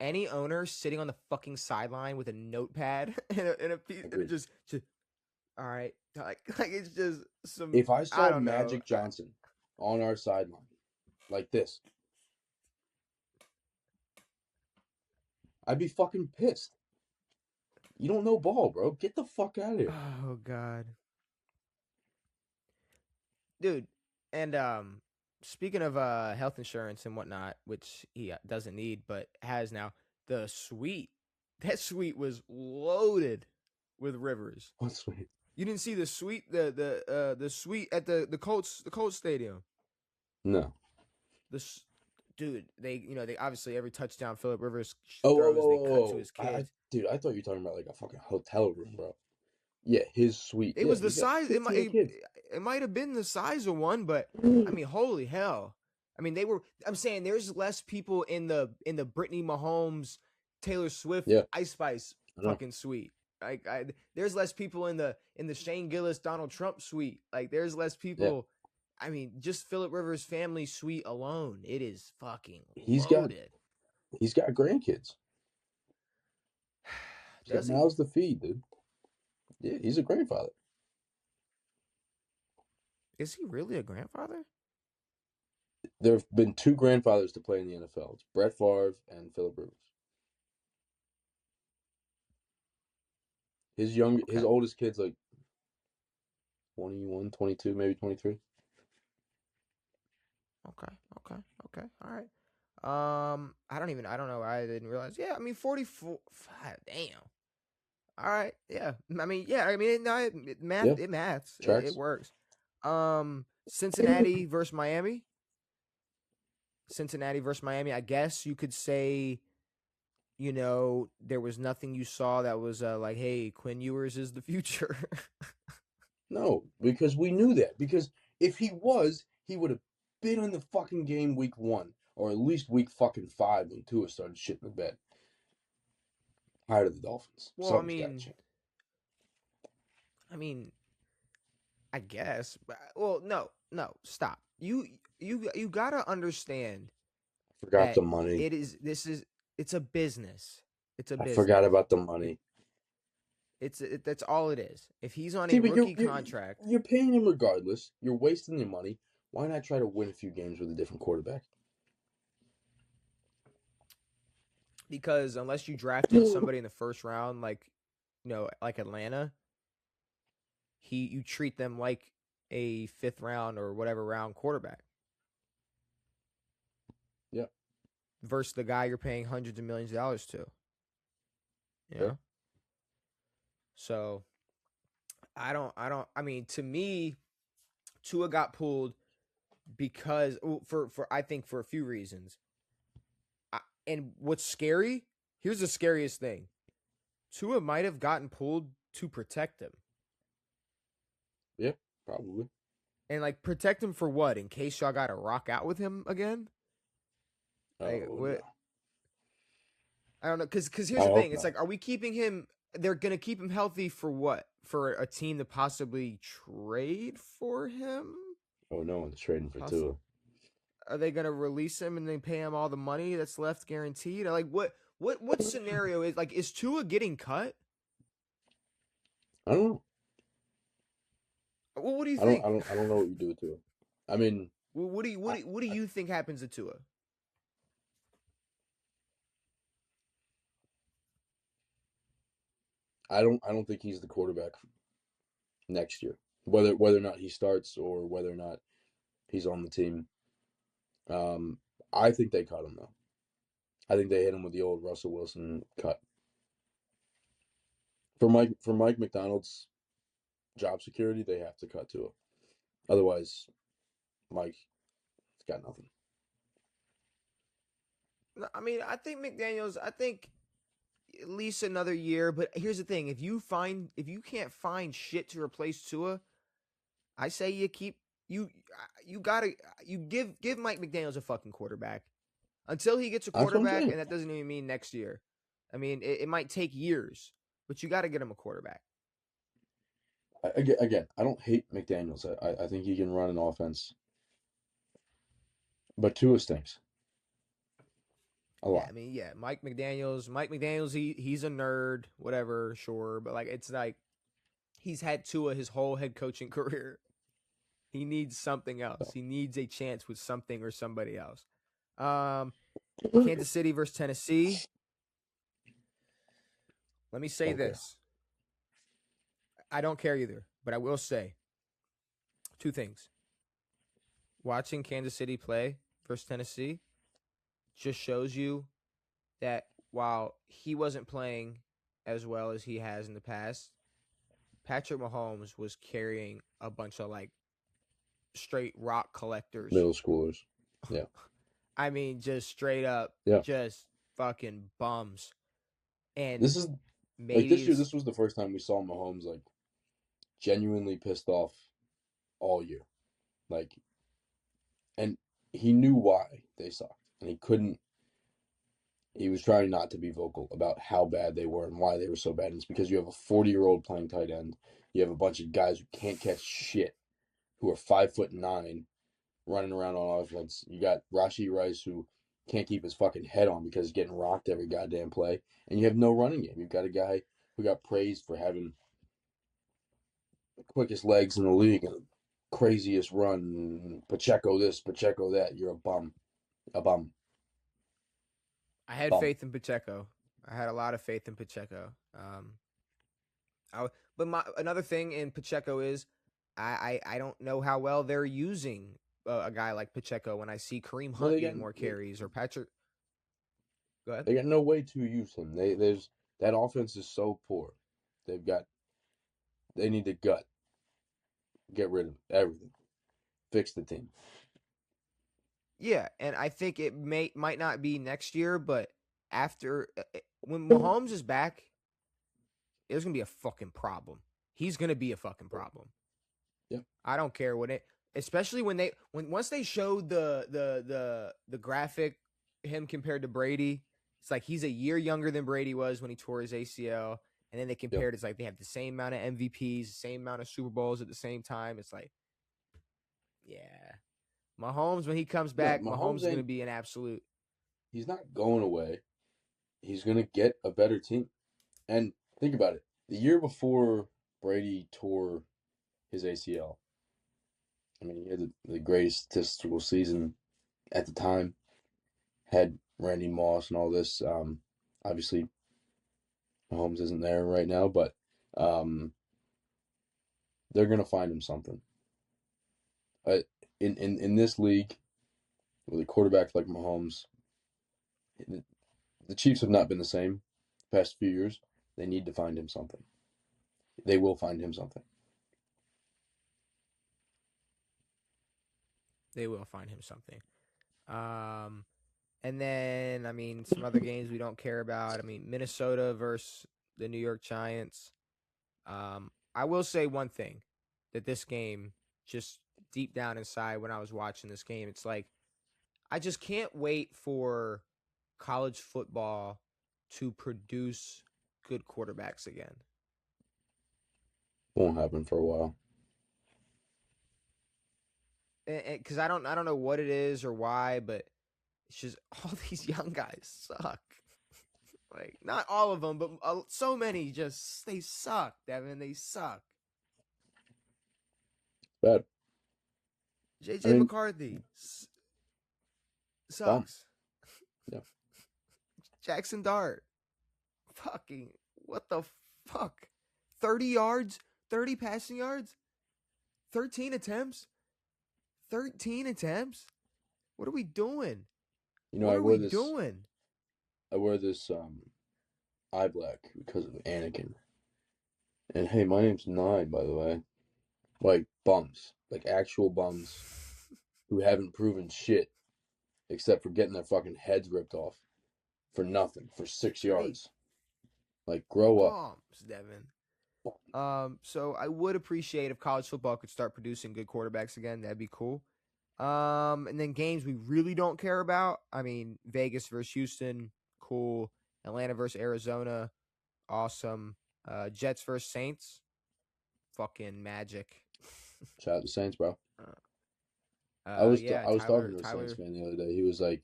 any owner sitting on the fucking sideline with a notepad and a piece and Agreed. just all right, like it's just some. If I I saw don't know. Magic Johnson on our sideline like this, I'd be fucking pissed. You don't know ball, bro. Get the fuck out of here. Oh God, dude. And speaking of health insurance and whatnot, which he doesn't need but has now, the suite. That suite was loaded with Rivers. What's sweet? You didn't see the suite, the suite at the Colts stadium. No. This dude, they obviously every touchdown Philip Rivers Oh, oh, throws, they oh, cut to oh. his kids. Dude, I thought you were talking about like a fucking hotel room, bro. Yeah, his suite. It Yeah, was the he's got size. 15 kids. It might have been the size of one, but I mean, holy hell! I mean, they were. I'm saying there's less people in the Brittany Mahomes, Taylor Swift, Yeah, Ice Spice I know. fucking suite. There's less people in the Shane Gillis, Donald Trump suite. Like there's less Yeah, people. I mean, just Philip Rivers' family suite alone, it is fucking he's got loaded. He's got grandkids. He's got Does he? mouths to feed, dude. Yeah, he's a grandfather. Is he really a grandfather? There have been 2 grandfathers to play in the NFL. It's Brett Favre and Philip Rivers. His Okay. oldest kid's like 21, 22, maybe 23. Okay. All right. I don't know. I didn't realize. Yeah, I mean, 44. Damn. All right. Yeah. I mean, yeah. I mean, no, math. Yeah, It maths. It tracks. works. Cincinnati versus Miami. Cincinnati versus Miami. I guess you could say, there was nothing you saw that was like, hey, Quinn Ewers is the future. No, because we knew that. Because if he was, he would have been in the fucking game week 1, or at least week fucking 5 when Tua started shitting the bed. Tired of the Dolphins. Well, Something's got to change. I mean, I guess. Well, no, stop. You gotta understand Forgot that the money. it's a business. It's a I business. forgot about the money. That's all it is. If he's on See, a but rookie contract, you're paying him regardless. You're wasting your money. Why not try to win a few games with a different quarterback? because unless you drafted somebody in the first round, like like Atlanta, you treat them like a fifth round or whatever round quarterback. Yep. Versus the guy you're paying hundreds of millions of dollars to. You know? So I mean, to me, Tua got pulled because I think for a few reasons. And what's scary, here's the scariest thing. Tua might have gotten pulled to protect him. Yeah, probably. And like protect him for what? In case y'all got to rock out with him again? Like, Oh, what? no. I don't know, because here's I the hope thing. It's not. like, are we keeping him? They're gonna keep him healthy for what? For a team to possibly trade for him? Oh, no one's trading for Tua. Are they gonna release him and then pay him all the money that's left guaranteed? Like, what scenario is like? Is Tua getting cut? I don't know. Well, what do you I don't. think? I don't. I don't know what you do with Tua. I mean, Well, what do you think happens to Tua? I don't think he's the quarterback next year. Whether or not he starts or whether or not he's on the team. I think they cut him though. I think they hit him with the old Russell Wilson cut. For Mike McDonald's job security, they have to cut Tua. Otherwise, Mike's got nothing. I mean, I think McDaniels. I think at least another year. But here's the thing: if you can't find shit to replace Tua, I say you keep you gotta give Mike McDaniels a fucking quarterback until he gets a That's what I'm quarterback, saying. and that doesn't even mean next year. I mean, it might take years, but you got to get him a quarterback. Again, I don't hate McDaniels. I think he can run an offense, but Tua stinks a lot. Yeah, I mean, yeah, Mike McDaniels, he's a nerd, whatever, sure, but like it's like he's had Tua his whole head coaching career. He needs something else. He needs a chance with something or somebody else. Kansas City versus Tennessee. Let me say this. I don't care either, but I will say two things. Watching Kansas City play versus Tennessee just shows you that while he wasn't playing as well as he has in the past, Patrick Mahomes was carrying a bunch of like straight rock collectors. Middle schoolers. Yeah. I mean, just straight up, just fucking bums. And this is like this year. This was the first time we saw Mahomes like genuinely pissed off all year, like, and he knew why they sucked, and he couldn't. He was trying not to be vocal about how bad they were and why they were so bad. And it's because you have a 40-year-old playing tight end. You have a bunch of guys who can't catch shit, who are 5'9", running around on offense. You got Rashee Rice, who can't keep his fucking head on because he's getting rocked every goddamn play. And you have no running game. You've got a guy who got praised for having the quickest legs in the league and the craziest run. Pacheco this, Pacheco that. You're a bum. A bum. I had Bum. faith in Pacheco. I had a lot of faith in Pacheco. But another thing in Pacheco is I don't know how well they're using a guy like Pacheco when I see Kareem Hunt getting more carries or Patrick. Go ahead. They got no way to use him. There's that offense is so poor. They need to gut. Get rid of everything. Fix the team. Yeah, and I think it might not be next year, but after when Mahomes is back, there's gonna be a fucking problem. He's gonna be a fucking problem. Yeah. I don't care especially when once they showed the graphic him compared to Brady, it's like he's a year younger than Brady was when he tore his ACL, and then they compared. It's like they have the same amount of MVPs, the same amount of Super Bowls at the same time. It's like, yeah. Mahomes, when he comes back, Mahomes is going to be an absolute. He's not going away. He's going to get a better team. And think about it. The year before Brady tore his ACL, I mean, he had the greatest statistical season at the time. Had Randy Moss and all this. Obviously, Mahomes isn't there right now, but they're going to find him something. In this league, with a quarterback like Mahomes, the Chiefs have not been the same the past few years. They need to find him something. They will find him something. They will find him something. And then, I mean, some other games we don't care about. I mean, Minnesota versus the New York Giants. I will say one thing, that this game, just deep down inside when I was watching this game, it's like, I just can't wait for college football to produce good quarterbacks again. Won't happen for a while. Because I don't know what it is or why, but it's just all these young guys suck. Like, not all of them, but so many they suck, Devin. They suck. Bad. JJ McCarthy sucks. Yeah. Jackson Dart. Fucking, what the fuck? 30 yards? 30 passing yards? 13 attempts? 13 attempts? What are we doing? What are we doing? I wear this eye black because of Anakin. And hey, my name's Nine, by the way. Like bums. Like actual bums who haven't proven shit except for getting their fucking heads ripped off for nothing, for 6 yards. Like, grow up. Bombs, Devin. So I would appreciate if college football could start producing good quarterbacks again. That'd be cool. And then games we really don't care about. I mean, Vegas versus Houston, cool. Atlanta versus Arizona, awesome. Jets versus Saints, fucking magic. Shout out to Saints, bro. I was talking to a Saints fan the other day. He was like,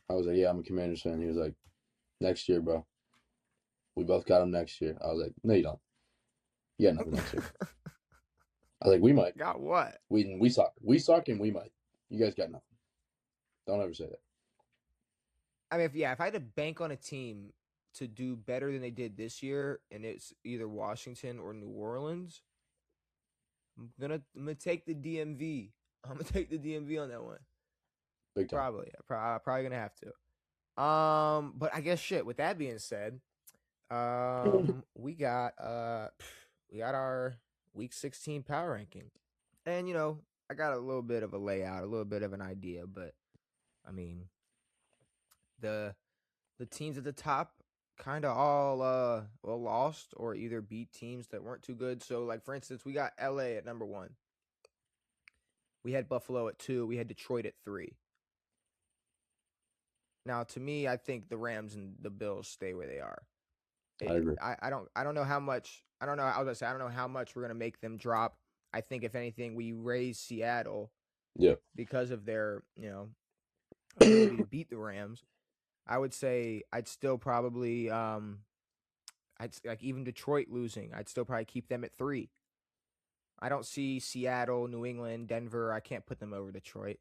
I was like, yeah, I'm a Commanders fan. He was like, next year, bro. We both got him next year. I was like, no, you don't. You got nothing next year. I was like, we might. Got what? We suck. We suck and we might. You guys got nothing. Don't ever say that. I mean, if I had to bank on a team to do better than they did this year, and it's either Washington or New Orleans, I'm gonna take the DMV. I'm gonna take the DMV on that one. Big time. Probably gonna have to. But I guess shit. With that being said, we got our Week 16 power ranking, and I got a little bit of a layout, a little bit of an idea, but I mean, the teams at the top kind of all lost or either beat teams that weren't too good. So, like, for instance, we got LA at number 1. We had Buffalo at 2. We had Detroit at 3. Now, to me, I think the Rams and the Bills stay where they are. I agree. I don't know how much. I don't know. I was gonna say I don't know how much we're gonna make them drop. I think if anything, we raise Seattle. Yeah. Because of their ability to beat the Rams, I would say I'd still probably like even Detroit losing, I'd still probably keep them at 3. I don't see Seattle, New England, Denver. I can't put them over Detroit.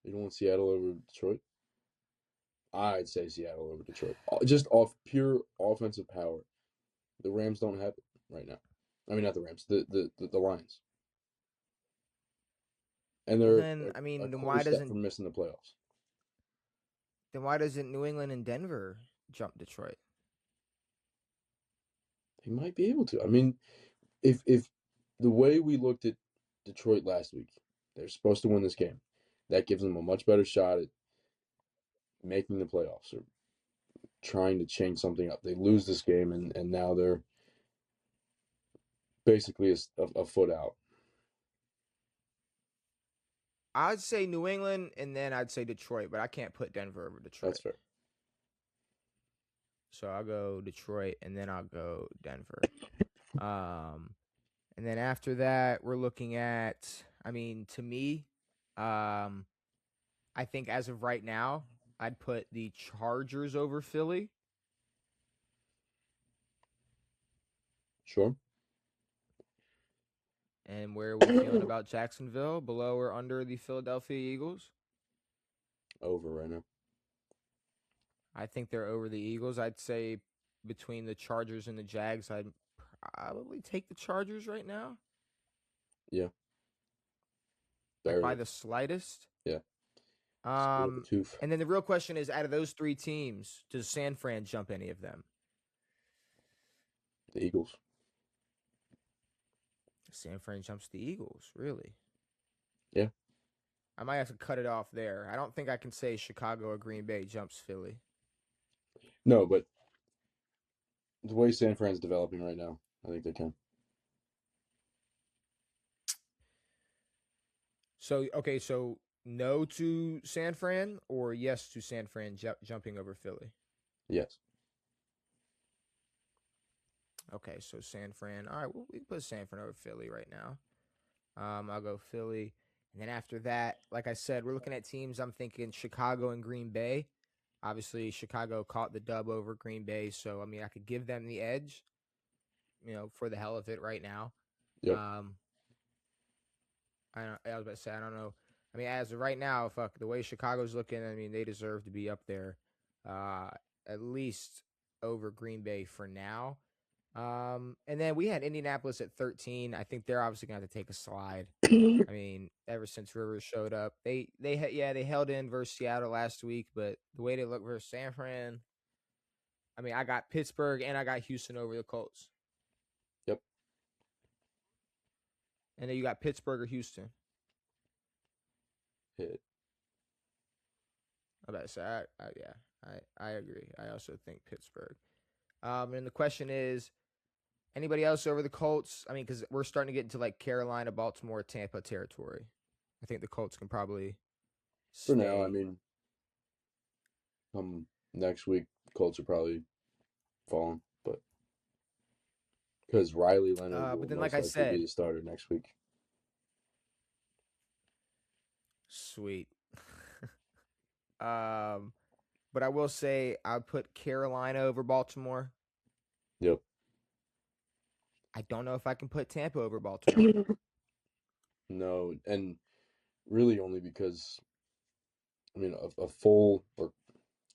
You don't want Seattle over Detroit? I'd say Seattle over Detroit. Just off pure offensive power. The Rams don't have it right now. I mean, not the Rams. The Lions. And Well, they're then I a mean, quarter step from missing the playoffs. why doesn't New England and Denver jump Detroit? They might be able to. I mean, if the way we looked at Detroit last week, they're supposed to win this game. That gives them a much better shot at making the playoffs or trying to change something up. They lose this game, and now they're basically a foot out. I'd say New England, and then I'd say Detroit, but I can't put Denver over Detroit. That's fair. So I'll go Detroit, and then I'll go Denver. And then after that, we're looking at. I mean, to me, I think as of right now, I'd put the Chargers over Philly. Sure. And where are we feeling about Jacksonville? Below or under the Philadelphia Eagles? Over right now. I think they're over the Eagles. I'd say between the Chargers and the Jags, I'd probably take the Chargers right now. Yeah. Like by the slightest. Yeah. And then the real question is, out of those 3 teams, does San Fran jump any of them? The Eagles. San Fran jumps the Eagles, really? Yeah. I might have to cut it off there. I don't think I can say Chicago or Green Bay jumps Philly. No, but the way San Fran's developing right now, I think they can. So, okay, so no to San Fran or yes to San Fran jumping over Philly? Yes. Okay, so San Fran. All right, well, we can put San Fran over Philly right now. I'll go Philly. And then after that, like I said, we're looking at teams. I'm thinking Chicago and Green Bay. Obviously, Chicago caught the dub over Green Bay, so I mean, I could give them the edge, for the hell of it right now. Yep. I was about to say, I don't know. I mean, as of right now, fuck the way Chicago's looking, I mean, they deserve to be up there, at least over Green Bay for now. And then we had Indianapolis at 13. I think they're obviously gonna have to take a slide. I mean, ever since Rivers showed up, they held in versus Seattle last week, but the way they look versus San Fran, I mean, I got Pittsburgh and I got Houston over the Colts. Yep. And then you got Pittsburgh or Houston. Hit. I bet. So I agree. I also think Pittsburgh. And the question is, anybody else over the Colts? I mean, because we're starting to get into like Carolina, Baltimore, Tampa territory. I think the Colts can probably stay. For now, I mean, next week, Colts are probably falling, but because Riley Leonard will but then, most like I likely said, be the starter next week. Sweet. But I will say I put Carolina over Baltimore. Yep. I don't know if I can put Tampa over Baltimore. No, and really only because, I mean, a full or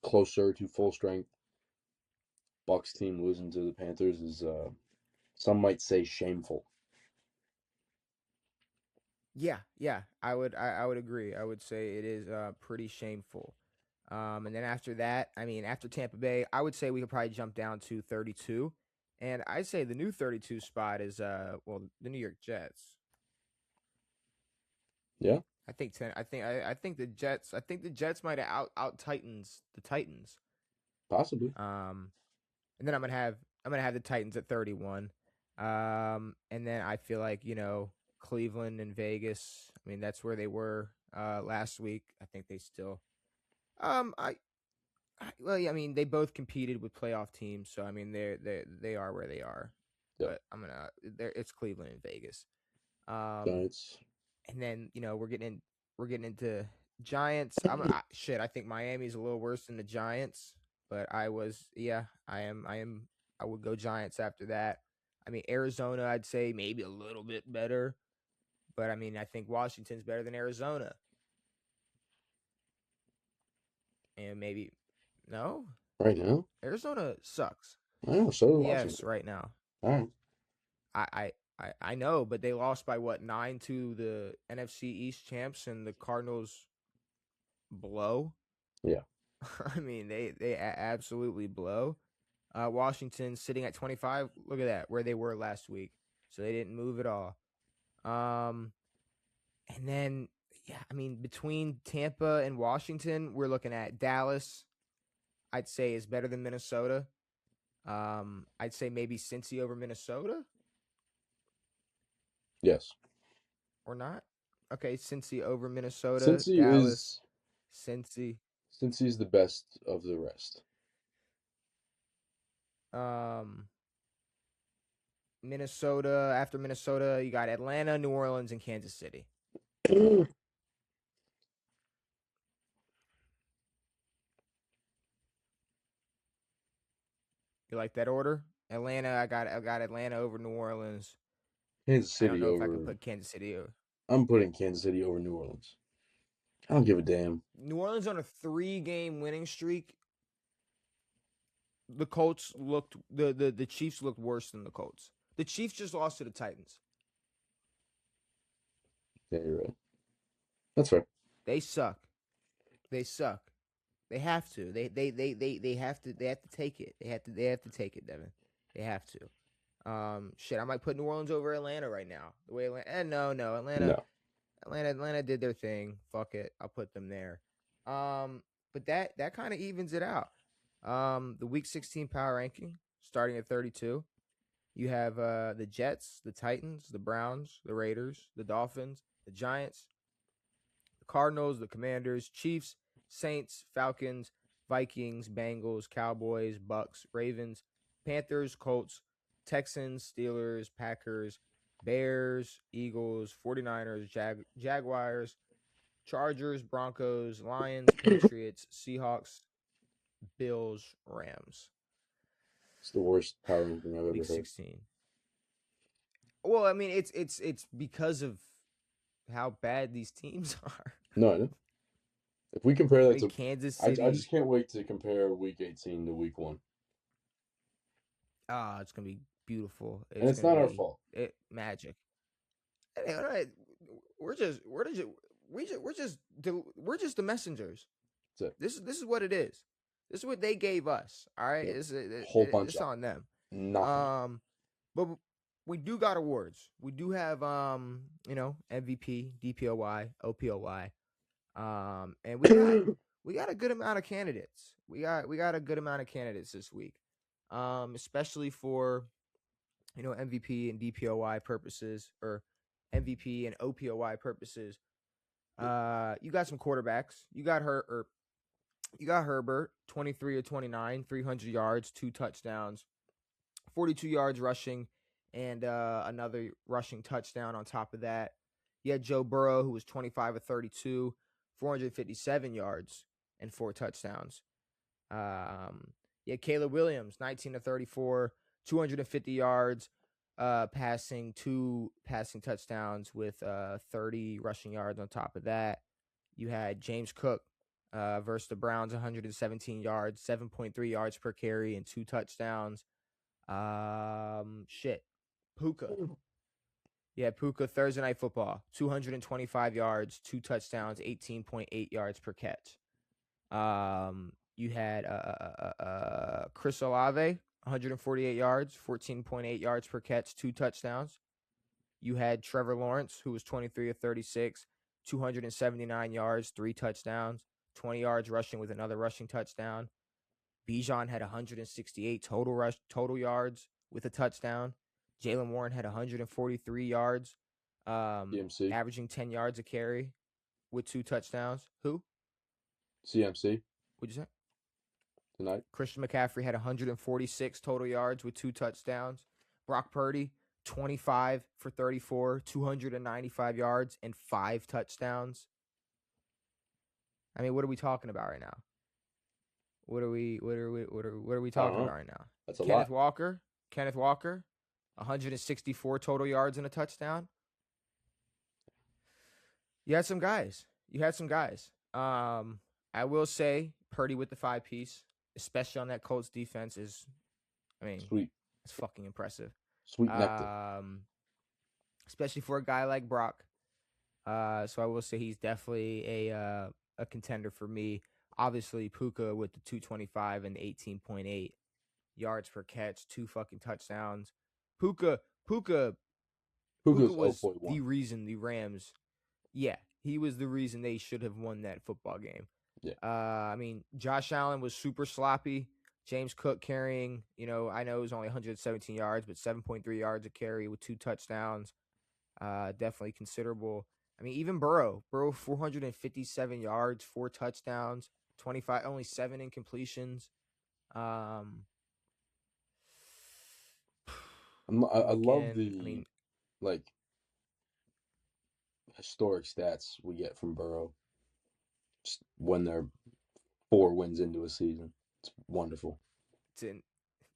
closer to full strength Bucks team losing to the Panthers is, some might say, shameful. Yeah, I would agree. I would say it is pretty shameful. And then after that, I mean, after Tampa Bay, I would say we could probably jump down to 32. And I'd say the new 32 spot is the New York Jets. Yeah. I think the Jets might have out Titans the Titans. Possibly. And then I'm gonna have the Titans at 31. And then I feel like, Cleveland and Vegas, I mean, that's where they were last week. I think they still I mean, they both competed with playoff teams, so I mean, they are where they are. Yep. But it's Cleveland and Vegas. Giants. And then we're getting into Giants. Shit. I think Miami's a little worse than the Giants, but I am. I would go Giants after that. I mean, Arizona. I'd say maybe a little bit better, but I mean, I think Washington's better than Arizona, and maybe no. Right now? Arizona sucks. I know, so does Yes, Washington. right now. All right. I know, but they lost by what 9 to the NFC East champs, and the Cardinals blow. Yeah. I mean, they absolutely blow. Washington sitting at 25. Look at that, where they were last week. So they didn't move at all. And then yeah, I mean, between Tampa and Washington, we're looking at Dallas. I'd say is better than Minnesota. I'd say maybe Cincy over Minnesota Yes. or not. Okay, Cincy over Minnesota, Cincy Dallas, is Cincy. Cincy's the best of the rest. Minnesota. After Minnesota, you got Atlanta, New Orleans, and Kansas City. You like that order? Atlanta. I got Atlanta over New Orleans. Kansas I don't City know if I can over. put Kansas City over. I'm putting Kansas City over New Orleans. I don't give a damn. New Orleans on a 3-game winning streak. The Colts looked the Chiefs looked worse than the Colts. The Chiefs just lost to the Titans. Yeah, you're right. That's fair. They suck. They suck. They have to. They have to. They have to take it. They have to take it, Devin. They have to. Shit. I might put New Orleans over Atlanta right now. The way Atlanta. No. No. Atlanta did their thing. Fuck it. I'll put them there. But that kind of evens it out. The Week 16 power ranking starting at 32. You have the Jets, the Titans, the Browns, the Raiders, the Dolphins, the Giants, the Cardinals, the Commanders, Chiefs, Saints, Falcons, Vikings, Bengals, Cowboys, Bucks, Ravens, Panthers, Colts, Texans, Steelers, Packers, Bears, Eagles, 49ers, Jaguars, Chargers, Broncos, Lions, Patriots, Seahawks, Bills, Rams. It's the worst power ranking I've ever Week heard. 16. Well, I mean, it's because of how bad these teams are. No, I know. If we compare that Like to Kansas I City, just can't wait to compare Week 18 to Week 1. it's gonna be beautiful. And it's not our fault. Magic. All right, we're just the messengers. That's it. This is what it is. This is what they gave us. All right, Yep. it's Whole bunch it's of on them. nothing. But we do got awards. We do have MVP, DPOY, OPOY. And we got a good amount of candidates. We got a good amount of candidates this week. Especially for MVP and DPOY purposes, or MVP and OPOY purposes. You got some quarterbacks. You got Herbert, 23 or 29, 300 yards, 2 touchdowns, 42 yards rushing, and another rushing touchdown on top of that. You had Joe Burrow, who was 25 or 32, 457 yards and 4 touchdowns. You had Caleb Williams, 19 to 34, 250 yards, passing, 2 passing touchdowns with 30 rushing yards on top of that. You had James Cook versus the Browns, 117 yards, 7.3 yards per carry, and 2 touchdowns. Puka. Yeah, Puka, Thursday Night Football, 225 yards, 2 touchdowns, 18.8 yards per catch. You had Chris Olave, 148 yards, 14.8 yards per catch, 2 touchdowns. You had Trevor Lawrence, who was 23 of 36, 279 yards, 3 touchdowns, 20 yards rushing with another rushing touchdown. Bijan had 168 total yards with a touchdown. Jalen Warren had 143 yards, CMC. averaging 10 yards a carry with 2 touchdowns. Who? CMC What'd you say? tonight. Christian McCaffrey had 146 total yards with 2 touchdowns. Brock Purdy, 25 for 34, 295 yards and 5 touchdowns. I mean, what are we talking about right now? What are we I don't talking know. about right now? That's a Kenneth lot. Walker. Kenneth Walker, 164 total yards and a touchdown. You had some guys. I will say Purdy with the 5-piece, especially on that Colts defense, is, I mean, Sweet. it's fucking impressive. Sweet nectar. Especially for a guy like Brock. So I will say he's definitely a contender for me. Obviously, Puka with the 225 and 18.8 yards per catch, 2 fucking touchdowns. Puka Puka's was 0.1. the reason the Rams, yeah, he was the reason they should have won that football game. Yeah. I mean, Josh Allen was super sloppy. James Cook carrying, I know it was only 117 yards, but 7.3 yards a carry with 2 touchdowns. Definitely considerable. I mean, even Burrow 457 yards, 4 touchdowns, 25, only 7 incompletions. I love Again, the I mean, like historic stats we get from Burrow just when they're 4 wins into a season. It's wonderful.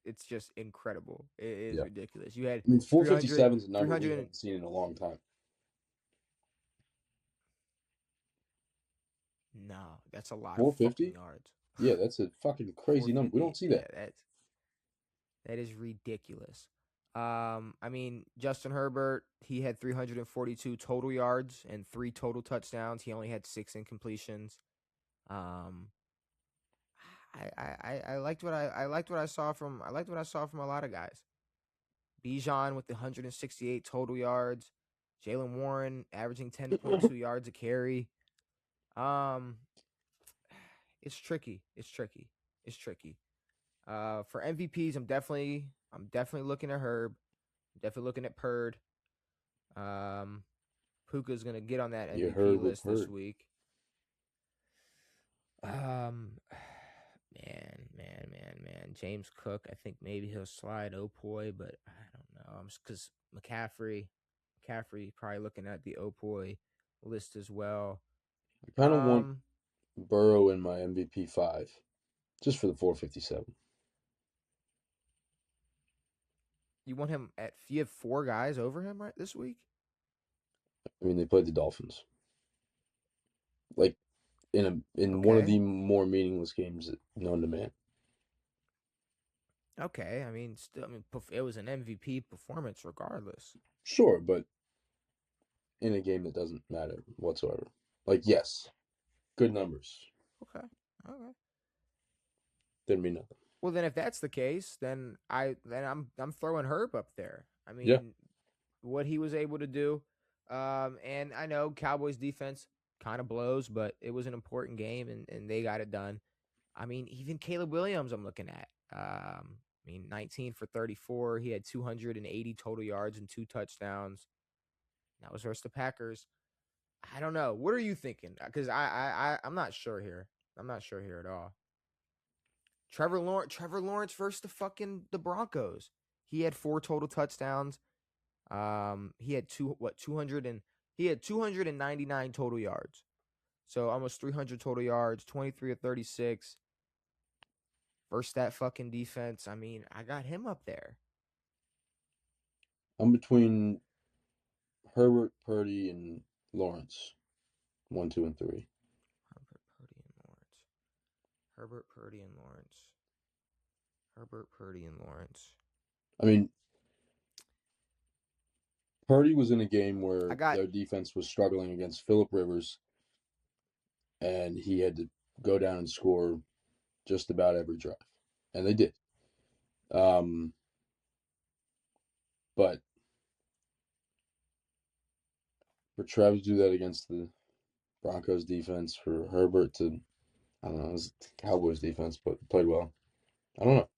it's just incredible. It is Yeah. ridiculous. You had I mean, 300 457 is a number we 300 haven't seen in a long time. No, that's a lot of 450? fucking yards. Yeah, that's a fucking crazy number. We don't see that. Yeah, that is ridiculous. I mean, Justin Herbert, he had 342 total yards and 3 total touchdowns. He only had 6 incompletions. I liked what I saw from a lot of guys. Bijan with the 168 total yards. Jalen Warren averaging 10.2 yards a carry. It's tricky. For MVPs, I'm definitely looking at Herb. I'm definitely looking at Purd. Puka's gonna get on that You MVP heard list with this Purd. week. Man. James Cook, I think maybe he'll slide Opoy, but I don't know. Because McCaffrey probably looking at the Opoy list as well. I kind of want Burrow in my MVP 5 just for the 457. You want him at? You have 4 guys over him right this week. I mean, they played the Dolphins. Like in one of the more meaningless games known to man. Okay, I mean, it was an MVP performance regardless. Sure, but in a game that doesn't matter whatsoever. Like, yes, good numbers. Okay. Didn't mean nothing. Well, then if that's the case, then I'm throwing Herb up there. I mean, Yeah. What he was able to do, and I know Cowboys defense kind of blows, but it was an important game and they got it done. I mean, even Caleb Williams, I'm looking at. 19 for 34. He had 280 total yards and 2 touchdowns. That was versus the Packers. I don't know. What are you thinking? Because I'm not sure here. I'm not sure here at all. Trevor Lawrence versus the Broncos. He had 4 total touchdowns. He had 299 total yards. So almost 300 total yards, 23 of 36. Versus that fucking defense. I mean, I got him up there. I'm between Herbert, Purdy, and Lawrence. 1, 2, and 3. Herbert, Purdy, and Lawrence. I mean, Purdy was in a game where their defense was struggling against Phillip Rivers, and he had to go down and score just about every drive, and they did. But for Trev to do that against the Broncos defense, for Herbert to, I don't know, it was the Cowboys defense, but played well. I don't know.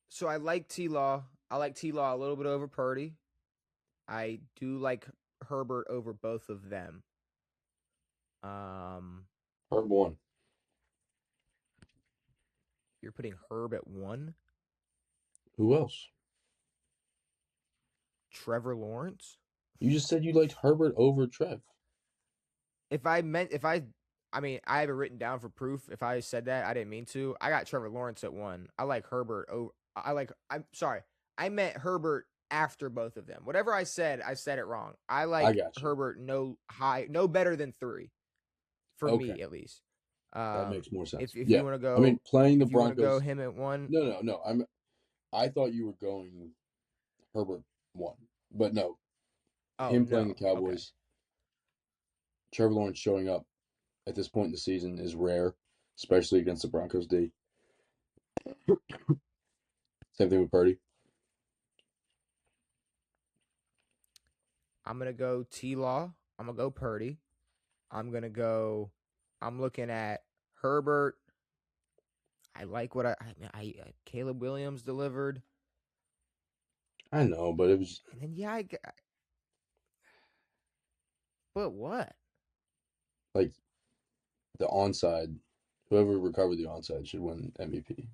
So I like T-Law. I like T-Law a little bit over Purdy. I do like Herbert over both of them. Herb 1. You're putting Herb at 1? Who else? Trevor Lawrence? You just said you liked Herbert over Trev. If I I mean, I have it written down for proof. If I said that, I didn't mean to. I got Trevor Lawrence at 1. I like Herbert. I'm sorry. I meant Herbert after both of them. Whatever I said it wrong. I like got you. Herbert no better than 3 for Okay. me at least. That makes more sense. If Yeah. you want to go, I mean, playing the if you want to Broncos. go him at 1. No. I thought you were going Herbert 1, but no. Him playing the Cowboys. Okay. Trevor Lawrence showing up at this point in the season is rare, especially against the Broncos D. Same thing with Purdy. I'm going to go T-Law. I'm going to go Purdy. I'm looking at Herbert. I like what Caleb Williams delivered. I know, but it was. And then but what? Like the onside, whoever recovered the onside should win MVP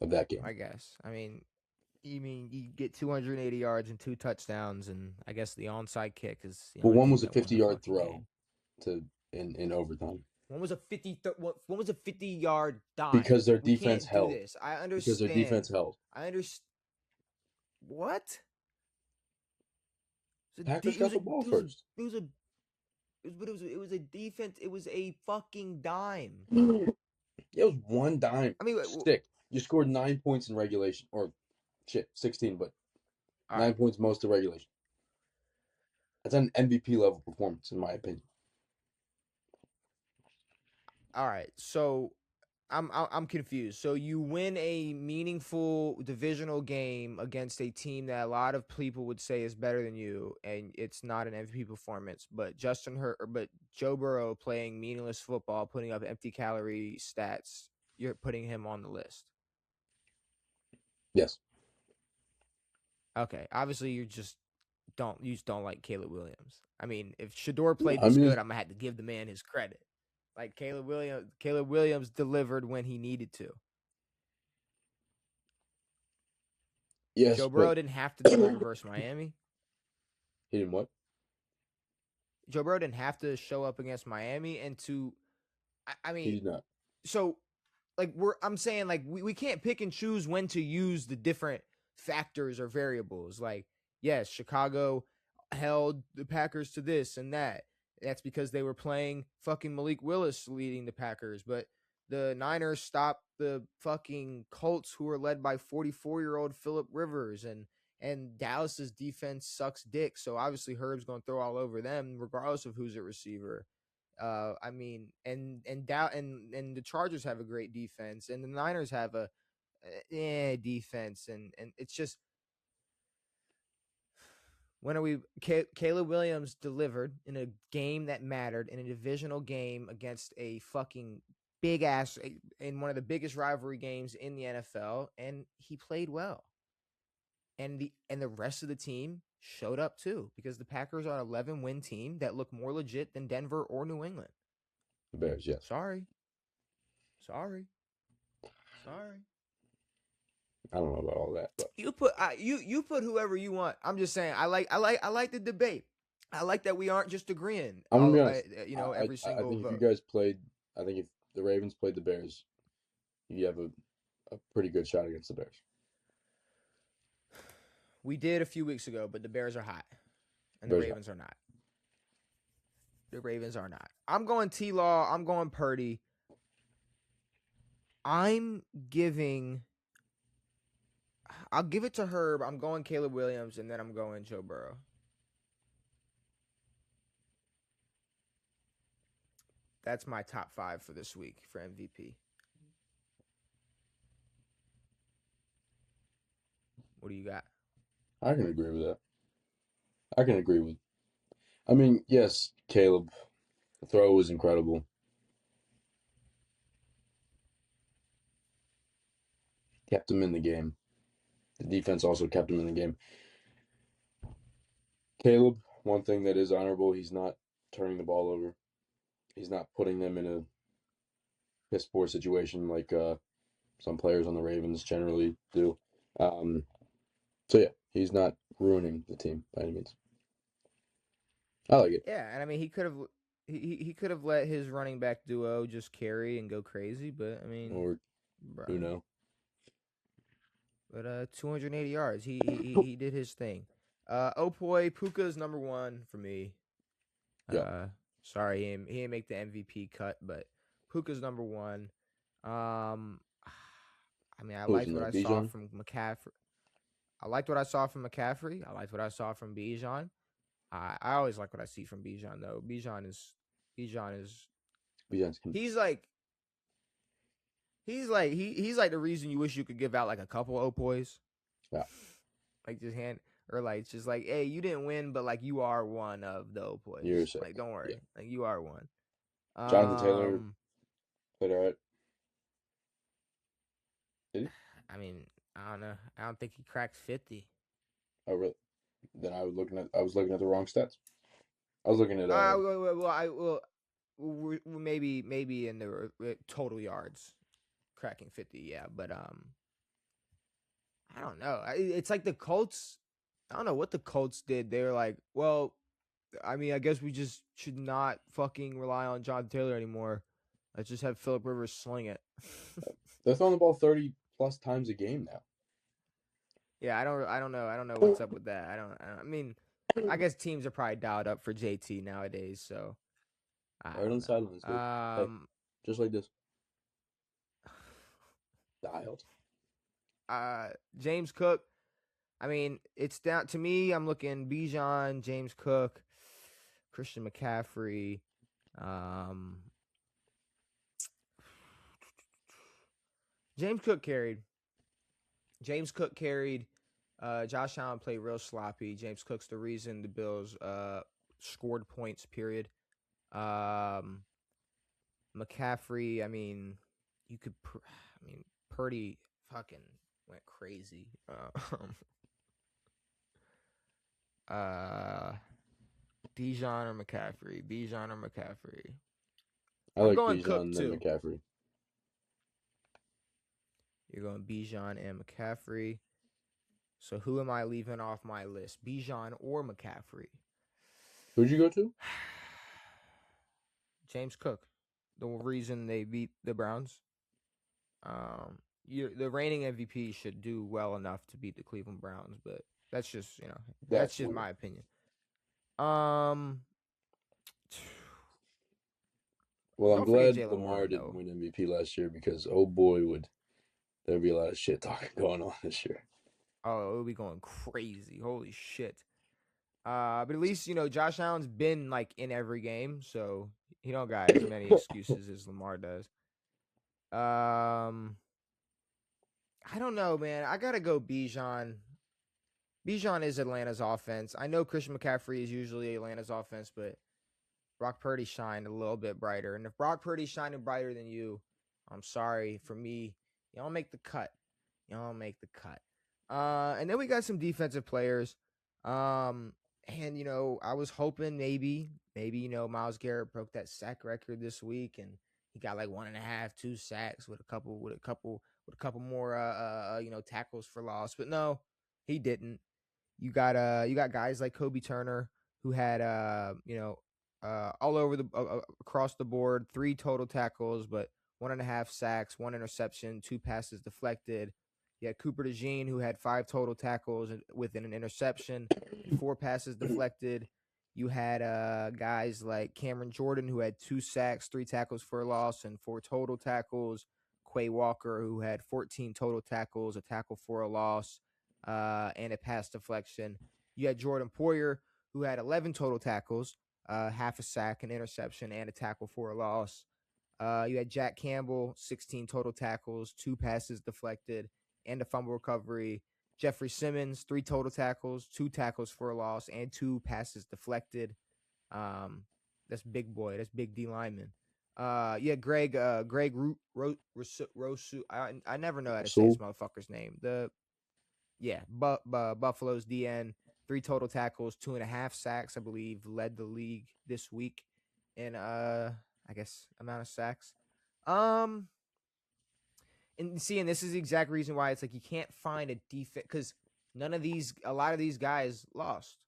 of that game. I guess. I mean, you get 280 yards and 2 touchdowns, and I guess the onside kick is. But one was a 50-yard throw in overtime. One was a 50-yard dime. Because their defense held. This. I understand. Because their defense held. I understand. What? Packers got the ball first. It was a defense. It was a fucking dime. It was one dime. I mean, stick. You scored 9 points in regulation, or 16, but 9 points most of regulation. That's an MVP level performance, in my opinion. All right, so I'm confused. So you win a meaningful divisional game against a team that a lot of people would say is better than you, and it's not an MVP performance. But Joe Burrow playing meaningless football, putting up empty calorie stats, you're putting him on the list. Yes. Okay. Obviously, you just don't like Caleb Williams. I mean, if Shador played this good, I'm gonna have to give the man his credit. Like Caleb Williams delivered when he needed to. Yes. Joe Burrow didn't have to deliver versus Miami. He didn't what? Joe Burrow didn't have to show up against Miami I mean, he did not. So like I'm saying like we can't pick and choose when to use the different factors or variables. Like, yes, Chicago held the Packers to this and that. That's because they were playing fucking Malik Willis leading the Packers. But the Niners stopped the fucking Colts, who were led by 44-year-old Phillip Rivers. And Dallas's defense sucks dick. So obviously Herb's going to throw all over them, regardless of who's at receiver. I mean, and the Chargers have a great defense, and the Niners have a defense. And it's just, when are we? Caleb Williams delivered in a game that mattered, in a divisional game against a fucking big ass, in one of the biggest rivalry games in the NFL, and he played well. And the rest of the team showed up too, because the Packers are an 11-win team that look more legit than Denver or New England. The Bears, yes. Sorry. I don't know about all that, but You put whoever you want. I'm just saying. I like the debate. I like that we aren't just agreeing. I'm gonna be honest. Every single. I think vote. if you guys played, I think if the Ravens played the Bears, you have a pretty good shot against the Bears. We did a few weeks ago, but the Bears are hot, and the Ravens are not. The Ravens are not. I'm going T-Law. I'm going Purdy. I'll give it to Herb. I'm going Caleb Williams, and then I'm going Joe Burrow. That's my top 5 for this week for MVP. What do you got? I can agree with that. I mean, yes, Caleb, the throw was incredible. Kept him in the game. The defense also kept him in the game. Caleb, one thing that is honorable, he's not turning the ball over. He's not putting them in a piss poor situation like some players on the Ravens generally do. So yeah, he's not ruining the team by any means. I like it. Yeah, and I mean he could he could have let his running back duo just carry and go crazy, but I mean, Or bruh. who knows? But 280 yards. He did his thing. Opoi Puka's number one for me. Yeah. Sorry, he didn't make the MVP cut, but Puka's number one. I mean, I Who's liked in what there? I saw Bijan? from McCaffrey. I liked what I saw from McCaffrey. I liked what I saw from Bijan. I always like what I see from Bijan though. Bijan is Bijan's he's like the reason you wish you could give out like a couple Opoys. Yeah. Like just hand or like it's just like, hey, you didn't win, but like you are one of the Opoys. You're sick. Like, don't worry. Yeah. Like you are one. Jonathan Taylor played all right. Did he? I mean, I don't know. I don't think he cracked 50. Oh, really? Then I was looking at the wrong stats. I was looking at Maybe in the total yards, cracking 50. Yeah, but I don't know. It's like the Colts. I don't know what the Colts did. They were like, well, I mean, I guess we just should not fucking rely on Jonathan Taylor anymore. Let's just have Phillip Rivers sling it. they're throwing the ball 30 plus times a game now. Yeah, I don't know what's up with that. I mean, I guess teams are probably dialed up for JT nowadays, so Right on the sidelines, dude. Hey, just like this. Dialed. James Cook. I mean, it's down to me. I'm looking Bijan, James Cook, Christian McCaffrey. James Cook carried. Josh Allen played real sloppy. James Cook's the reason the Bills scored points, period. McCaffrey, I mean, Purdy fucking went crazy. Bijan or McCaffrey? I like going Bijan Cook, and too. McCaffrey. You're going Bijan and McCaffrey. So who am I leaving off my list? Bijan or McCaffrey? Who'd you go to? James Cook. The reason they beat the Browns. The reigning MVP should do well enough to beat the Cleveland Browns, but that's just that's just my opinion. Well, I'm glad Lamar didn't win MVP last year because oh boy would there be a lot of shit talking going on this year. Oh, it'll be going crazy. Holy shit. But at least, Josh Allen's been like in every game, so he don't got as many excuses as Lamar does. I don't know, man. I gotta go Bijan. Bijan is Atlanta's offense. I know Christian McCaffrey is usually Atlanta's offense, but Brock Purdy shined a little bit brighter. And if Brock Purdy's shining brighter than you, I'm sorry. For me, y'all make the cut. And then we got some defensive players. And, I was hoping maybe, Myles Garrett broke that sack record this week and he got like 1.5, 2 sacks with a couple more, tackles for loss. But no, he didn't. You got guys like Kobe Turner who had, all over across the board, 3 total tackles, but 1.5 sacks, 1 interception, 2 passes deflected. You had Cooper DeJean, who had 5 total tackles within an interception and 4 passes deflected. You had guys like Cameron Jordan, who had 2 sacks, 3 tackles for a loss, and 4 total tackles. Quay Walker, who had 14 total tackles, a tackle for a loss, and a pass deflection. You had Jordan Poyer, who had 11 total tackles, half a sack, an interception, and a tackle for a loss. You had Jack Campbell, 16 total tackles, 2 passes deflected, and a fumble recovery. Jeffrey Simmons, 3 total tackles, 2 tackles for a loss, and 2 passes deflected. That's big boy. That's big D lineman. Greg Rosu. I never know how to say this motherfucker's name. Buffalo's DN, 3 total tackles, 2.5 sacks, I believe, led the league this week in I guess amount of sacks. And this is the exact reason why it's like you can't find a defense because a lot of these guys lost.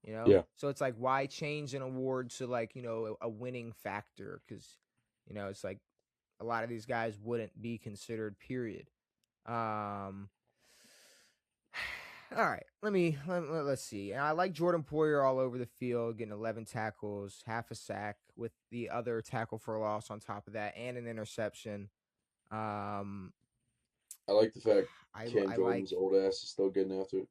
You know, Yeah. so it's like, why change an award to like, a winning factor? Because it's like a lot of these guys wouldn't be considered. Period. Um, all right, let's see. And I like Jordan Poyer all over the field, getting 11 tackles, half a sack, with the other tackle for a loss on top of that, and an interception. Um, I like the fact I Cam I like Jordan's old ass is still getting after it.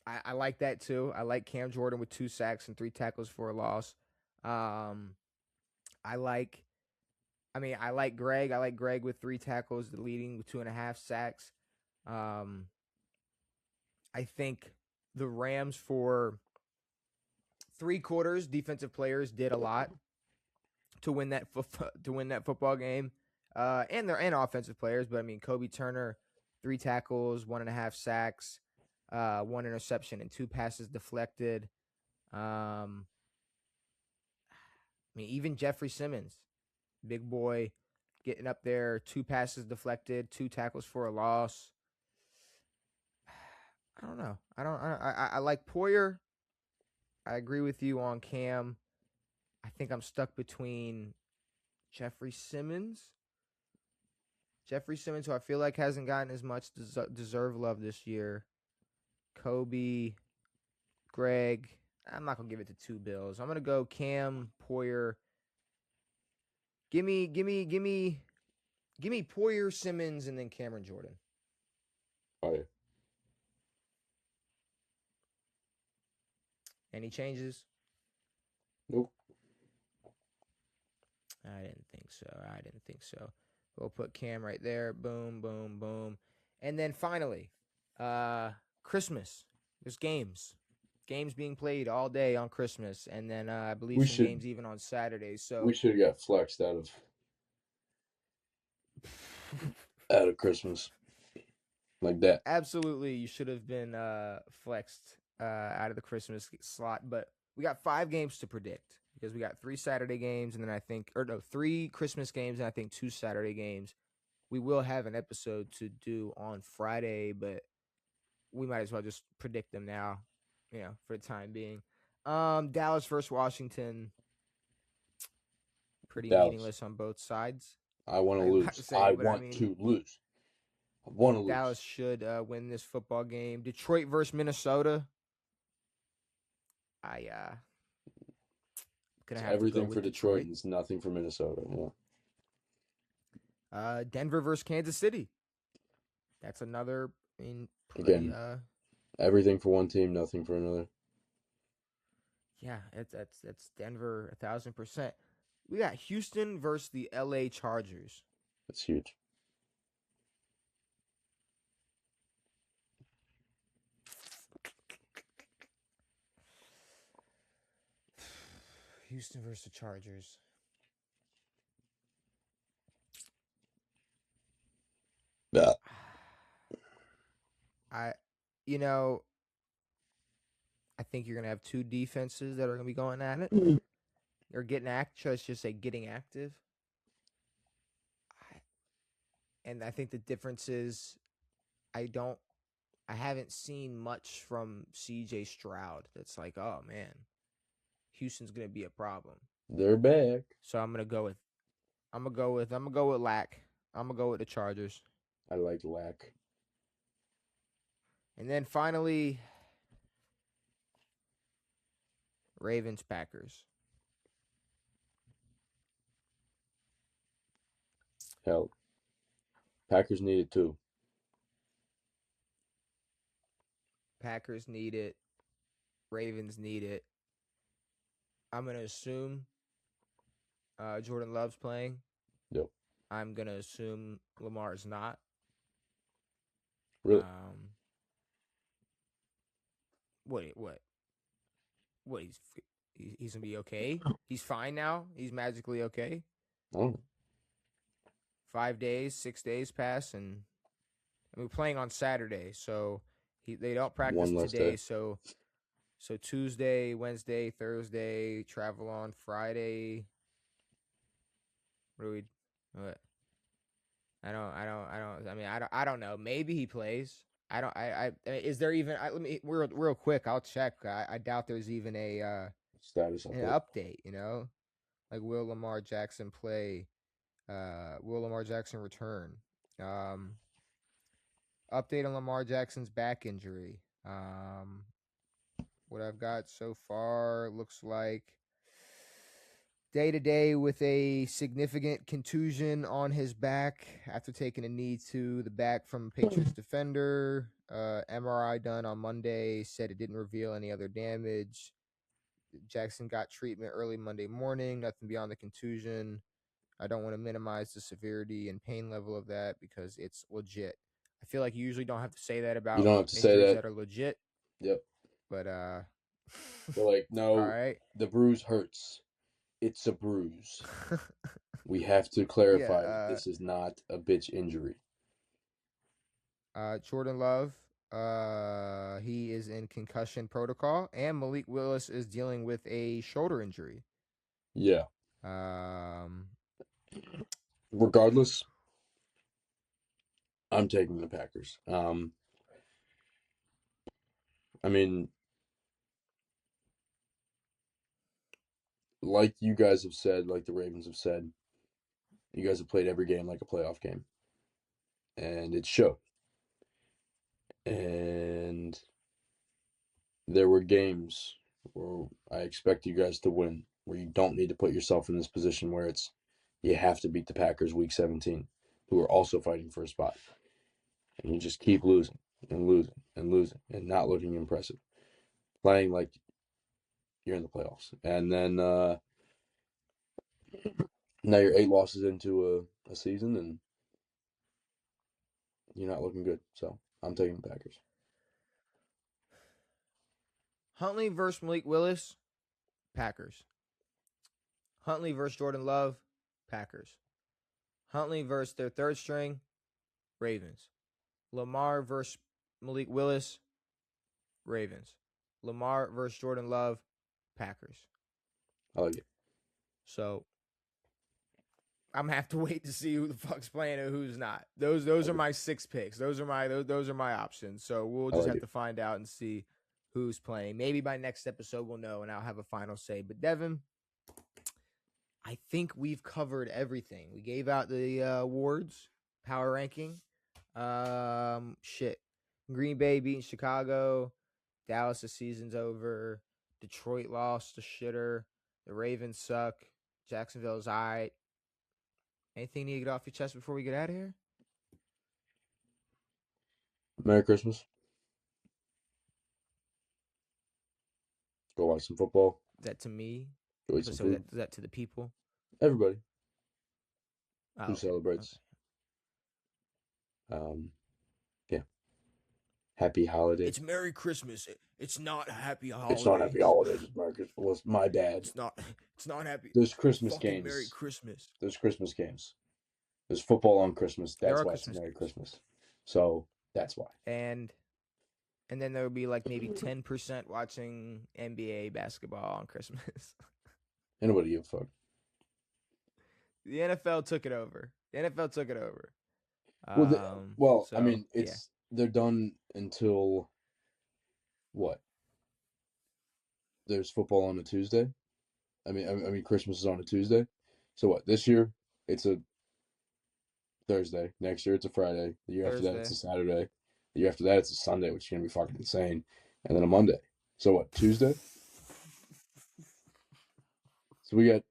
I like that too. I like Cam Jordan with 2 sacks and 3 tackles for a loss. Um, I like, I like Greg. I like Greg with 3 tackles, the leading with 2.5 sacks. Um, I think the Rams, for 3 quarters, defensive players did a lot to win that football game, and they're offensive players. But Kobe Turner, 3 tackles, 1.5 sacks, 1 interception, and 2 passes deflected. Even Jeffrey Simmons, big boy, getting up there, 2 passes deflected, 2 tackles for a loss. I don't know. I like Poyer. I agree with you on Cam. I think I'm stuck between Jeffrey Simmons, who I feel like hasn't gotten as much deserved love this year. Kobe, Greg. I'm not gonna give it to 2 Bills. I'm gonna go Cam, Poyer. Give me Poyer, Simmons, and then Cameron Jordan. Oh, yeah. Any changes? Nope. I didn't think so. We'll put Cam right there. Boom, boom, boom. And then finally, Christmas. There's games. Games being played all day on Christmas. And then I believe some games even on Saturdays. So we should have got flexed out of Christmas. Like that. Absolutely, you should have been flexed out of the Christmas slot. But we got 5 games to predict, because we got 3 Saturday games, and then 3 Christmas games, and I think 2 Saturday games. We will have an episode to do on Friday, but we might as well just predict them now, for the time being. Dallas versus Washington. Pretty Dallas. Meaningless on both sides. I want to lose. I want to lose. I want to lose. Dallas should win this football game. Detroit versus Minnesota. Gonna have everything to go for with Detroit and it's nothing for Minnesota. Yeah. Denver versus Kansas City. That's another. Again, everything for one team, nothing for another. Yeah, that's Denver 1,000%. We got Houston versus the LA Chargers. That's huge. Houston versus the Chargers. Yeah. I think you're gonna have 2 defenses that are gonna be going at it. Or getting active. Let's just say getting active. And I think the difference is, I haven't seen much from C.J. Stroud that's like, oh man, Houston's gonna be a problem. They're back. So I'm gonna go with Lack. I'm gonna go with the Chargers. I like Lack. And then finally, Ravens Packers. Hell, Packers need it too. Packers need it. Ravens need it. I'm gonna assume Jordan Love's playing. Yep. I'm gonna assume Lamar is not. Really? What? He's gonna be okay. He's fine now. He's magically okay. Oh. 5 days, 6 days pass, and we're playing on Saturday, so they don't practice today. So Tuesday, Wednesday, Thursday, travel on Friday. What? I don't know. Maybe he plays. I don't. Is there even? Let me real quick. I'll check. I doubt there's even Status an update. update. Like will Lamar Jackson play? Will Lamar Jackson return? Um, Update on Lamar Jackson's back injury. What I've got so far looks like day to day with a significant contusion on his back after taking a knee to the back from a Patriots defender. MRI done on Monday said it didn't reveal any other damage. Jackson got treatment early Monday morning, nothing beyond the contusion. I don't want to minimize the severity and pain level of that because it's legit. I feel like you usually don't have to say that You about don't have to say injuries that. that are legit, Yep. but They're like, all no, right. the bruise hurts. It's a bruise. We have to clarify that this is not a bitch injury. Jordan Love, he is in concussion protocol, and Malik Willis is dealing with a shoulder injury. Yeah. Um, Regardless, I'm taking the Packers. I mean, like you guys have said, like the Ravens have said, you guys have played every game like a playoff game. And it showed. And there were games where I expect you guys to win, where you don't need to put yourself in this position where it's you have to beat the Packers week 17, who are also fighting for a spot. And you just keep losing and losing and losing and not looking impressive. Playing like you're in the playoffs. And then now you're 8 losses into a season and you're not looking good. So I'm taking the Packers. Huntley versus Malik Willis, Packers. Huntley versus Jordan Love, Packers. Huntley versus their third string, Ravens. Lamar versus Malik Willis, Ravens. Lamar versus Jordan Love, Packers. I like it. So I'm gonna have to wait to see who the fuck's playing and who's not. Those are my 6 picks. Those are my options. So we'll just have to find out and see who's playing. Maybe by next episode we'll know and I'll have a final say. But Devin, I think we've covered everything. We gave out the awards, power ranking. Green Bay beating Chicago. Dallas, the season's over. Detroit lost to shitter. The Ravens suck. Jacksonville's all right. Anything you need to get off your chest before we get out of here? Merry Christmas. Go watch some football. Is that to me? Go eat some food. Is that to the people? Everybody who Okay. celebrates. Yeah. Happy holidays. It's Merry Christmas. It's not Happy Holidays. It's not Happy Holidays. It's Merry Christmas. Well, it's my bad. It's not Happy. There's Christmas fucking games. Merry Christmas. There's Christmas games. There's football on Christmas. There That's are why Christmas it's Merry games. Christmas. So that's why. And then there would be like maybe 10% watching NBA basketball on Christmas. Anybody give a fuck. The NFL took it over. I mean, they're done until what? There's football on a Tuesday. I mean, Christmas is on a Tuesday. So what? This year, it's a Thursday. Next year, it's a Friday. The year after that, it's a Saturday. The year after that, it's a Sunday, which is gonna be fucking insane. And then a Monday. So what? Tuesday. So we got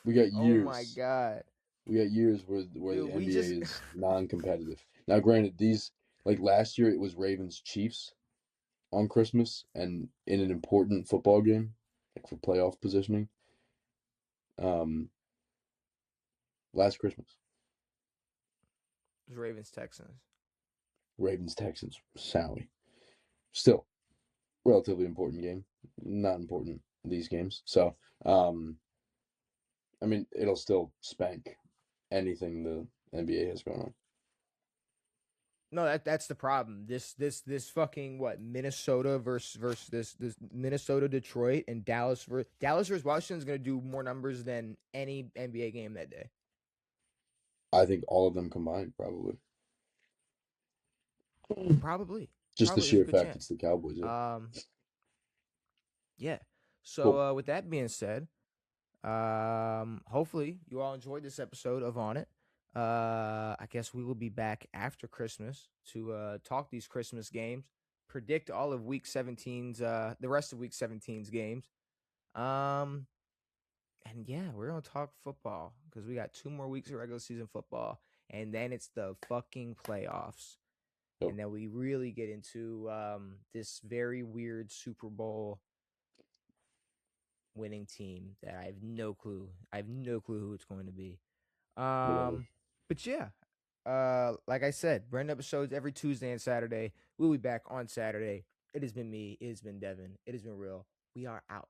years. Oh my god. We got years where the NBA is non-competitive. Now, granted, these like last year it was Ravens Chiefs on Christmas and in an important football game, like for playoff positioning. Last Christmas. It was Ravens-Texans. Ravens-Texans, Sally. Still, relatively important game. Not important these games. So, I mean, it'll still spank anything the NBA has going on. No, that's the problem. This fucking Minnesota versus this Minnesota Detroit and Dallas versus Washington is gonna do more numbers than any NBA game that day. I think all of them combined probably. Probably. Just the Probably. There's a sheer good fact chance. it's the Cowboys. Yeah. Yeah. Cool. So with that being said, hopefully you all enjoyed this episode of On It. I guess we will be back after Christmas to talk these Christmas games, predict all of Week 17's, the rest of Week 17's games. Um, and yeah, we're gonna talk football because we got 2 more weeks of regular season football, and then it's the fucking playoffs, Yep. and then we really get into this very weird Super Bowl winning team that I have no clue. I have no clue who it's going to be. Whatever. But yeah, like I said, brand new episodes every Tuesday and Saturday. We'll be back on Saturday. It has been me. It has been Devin. It has been real. We are out.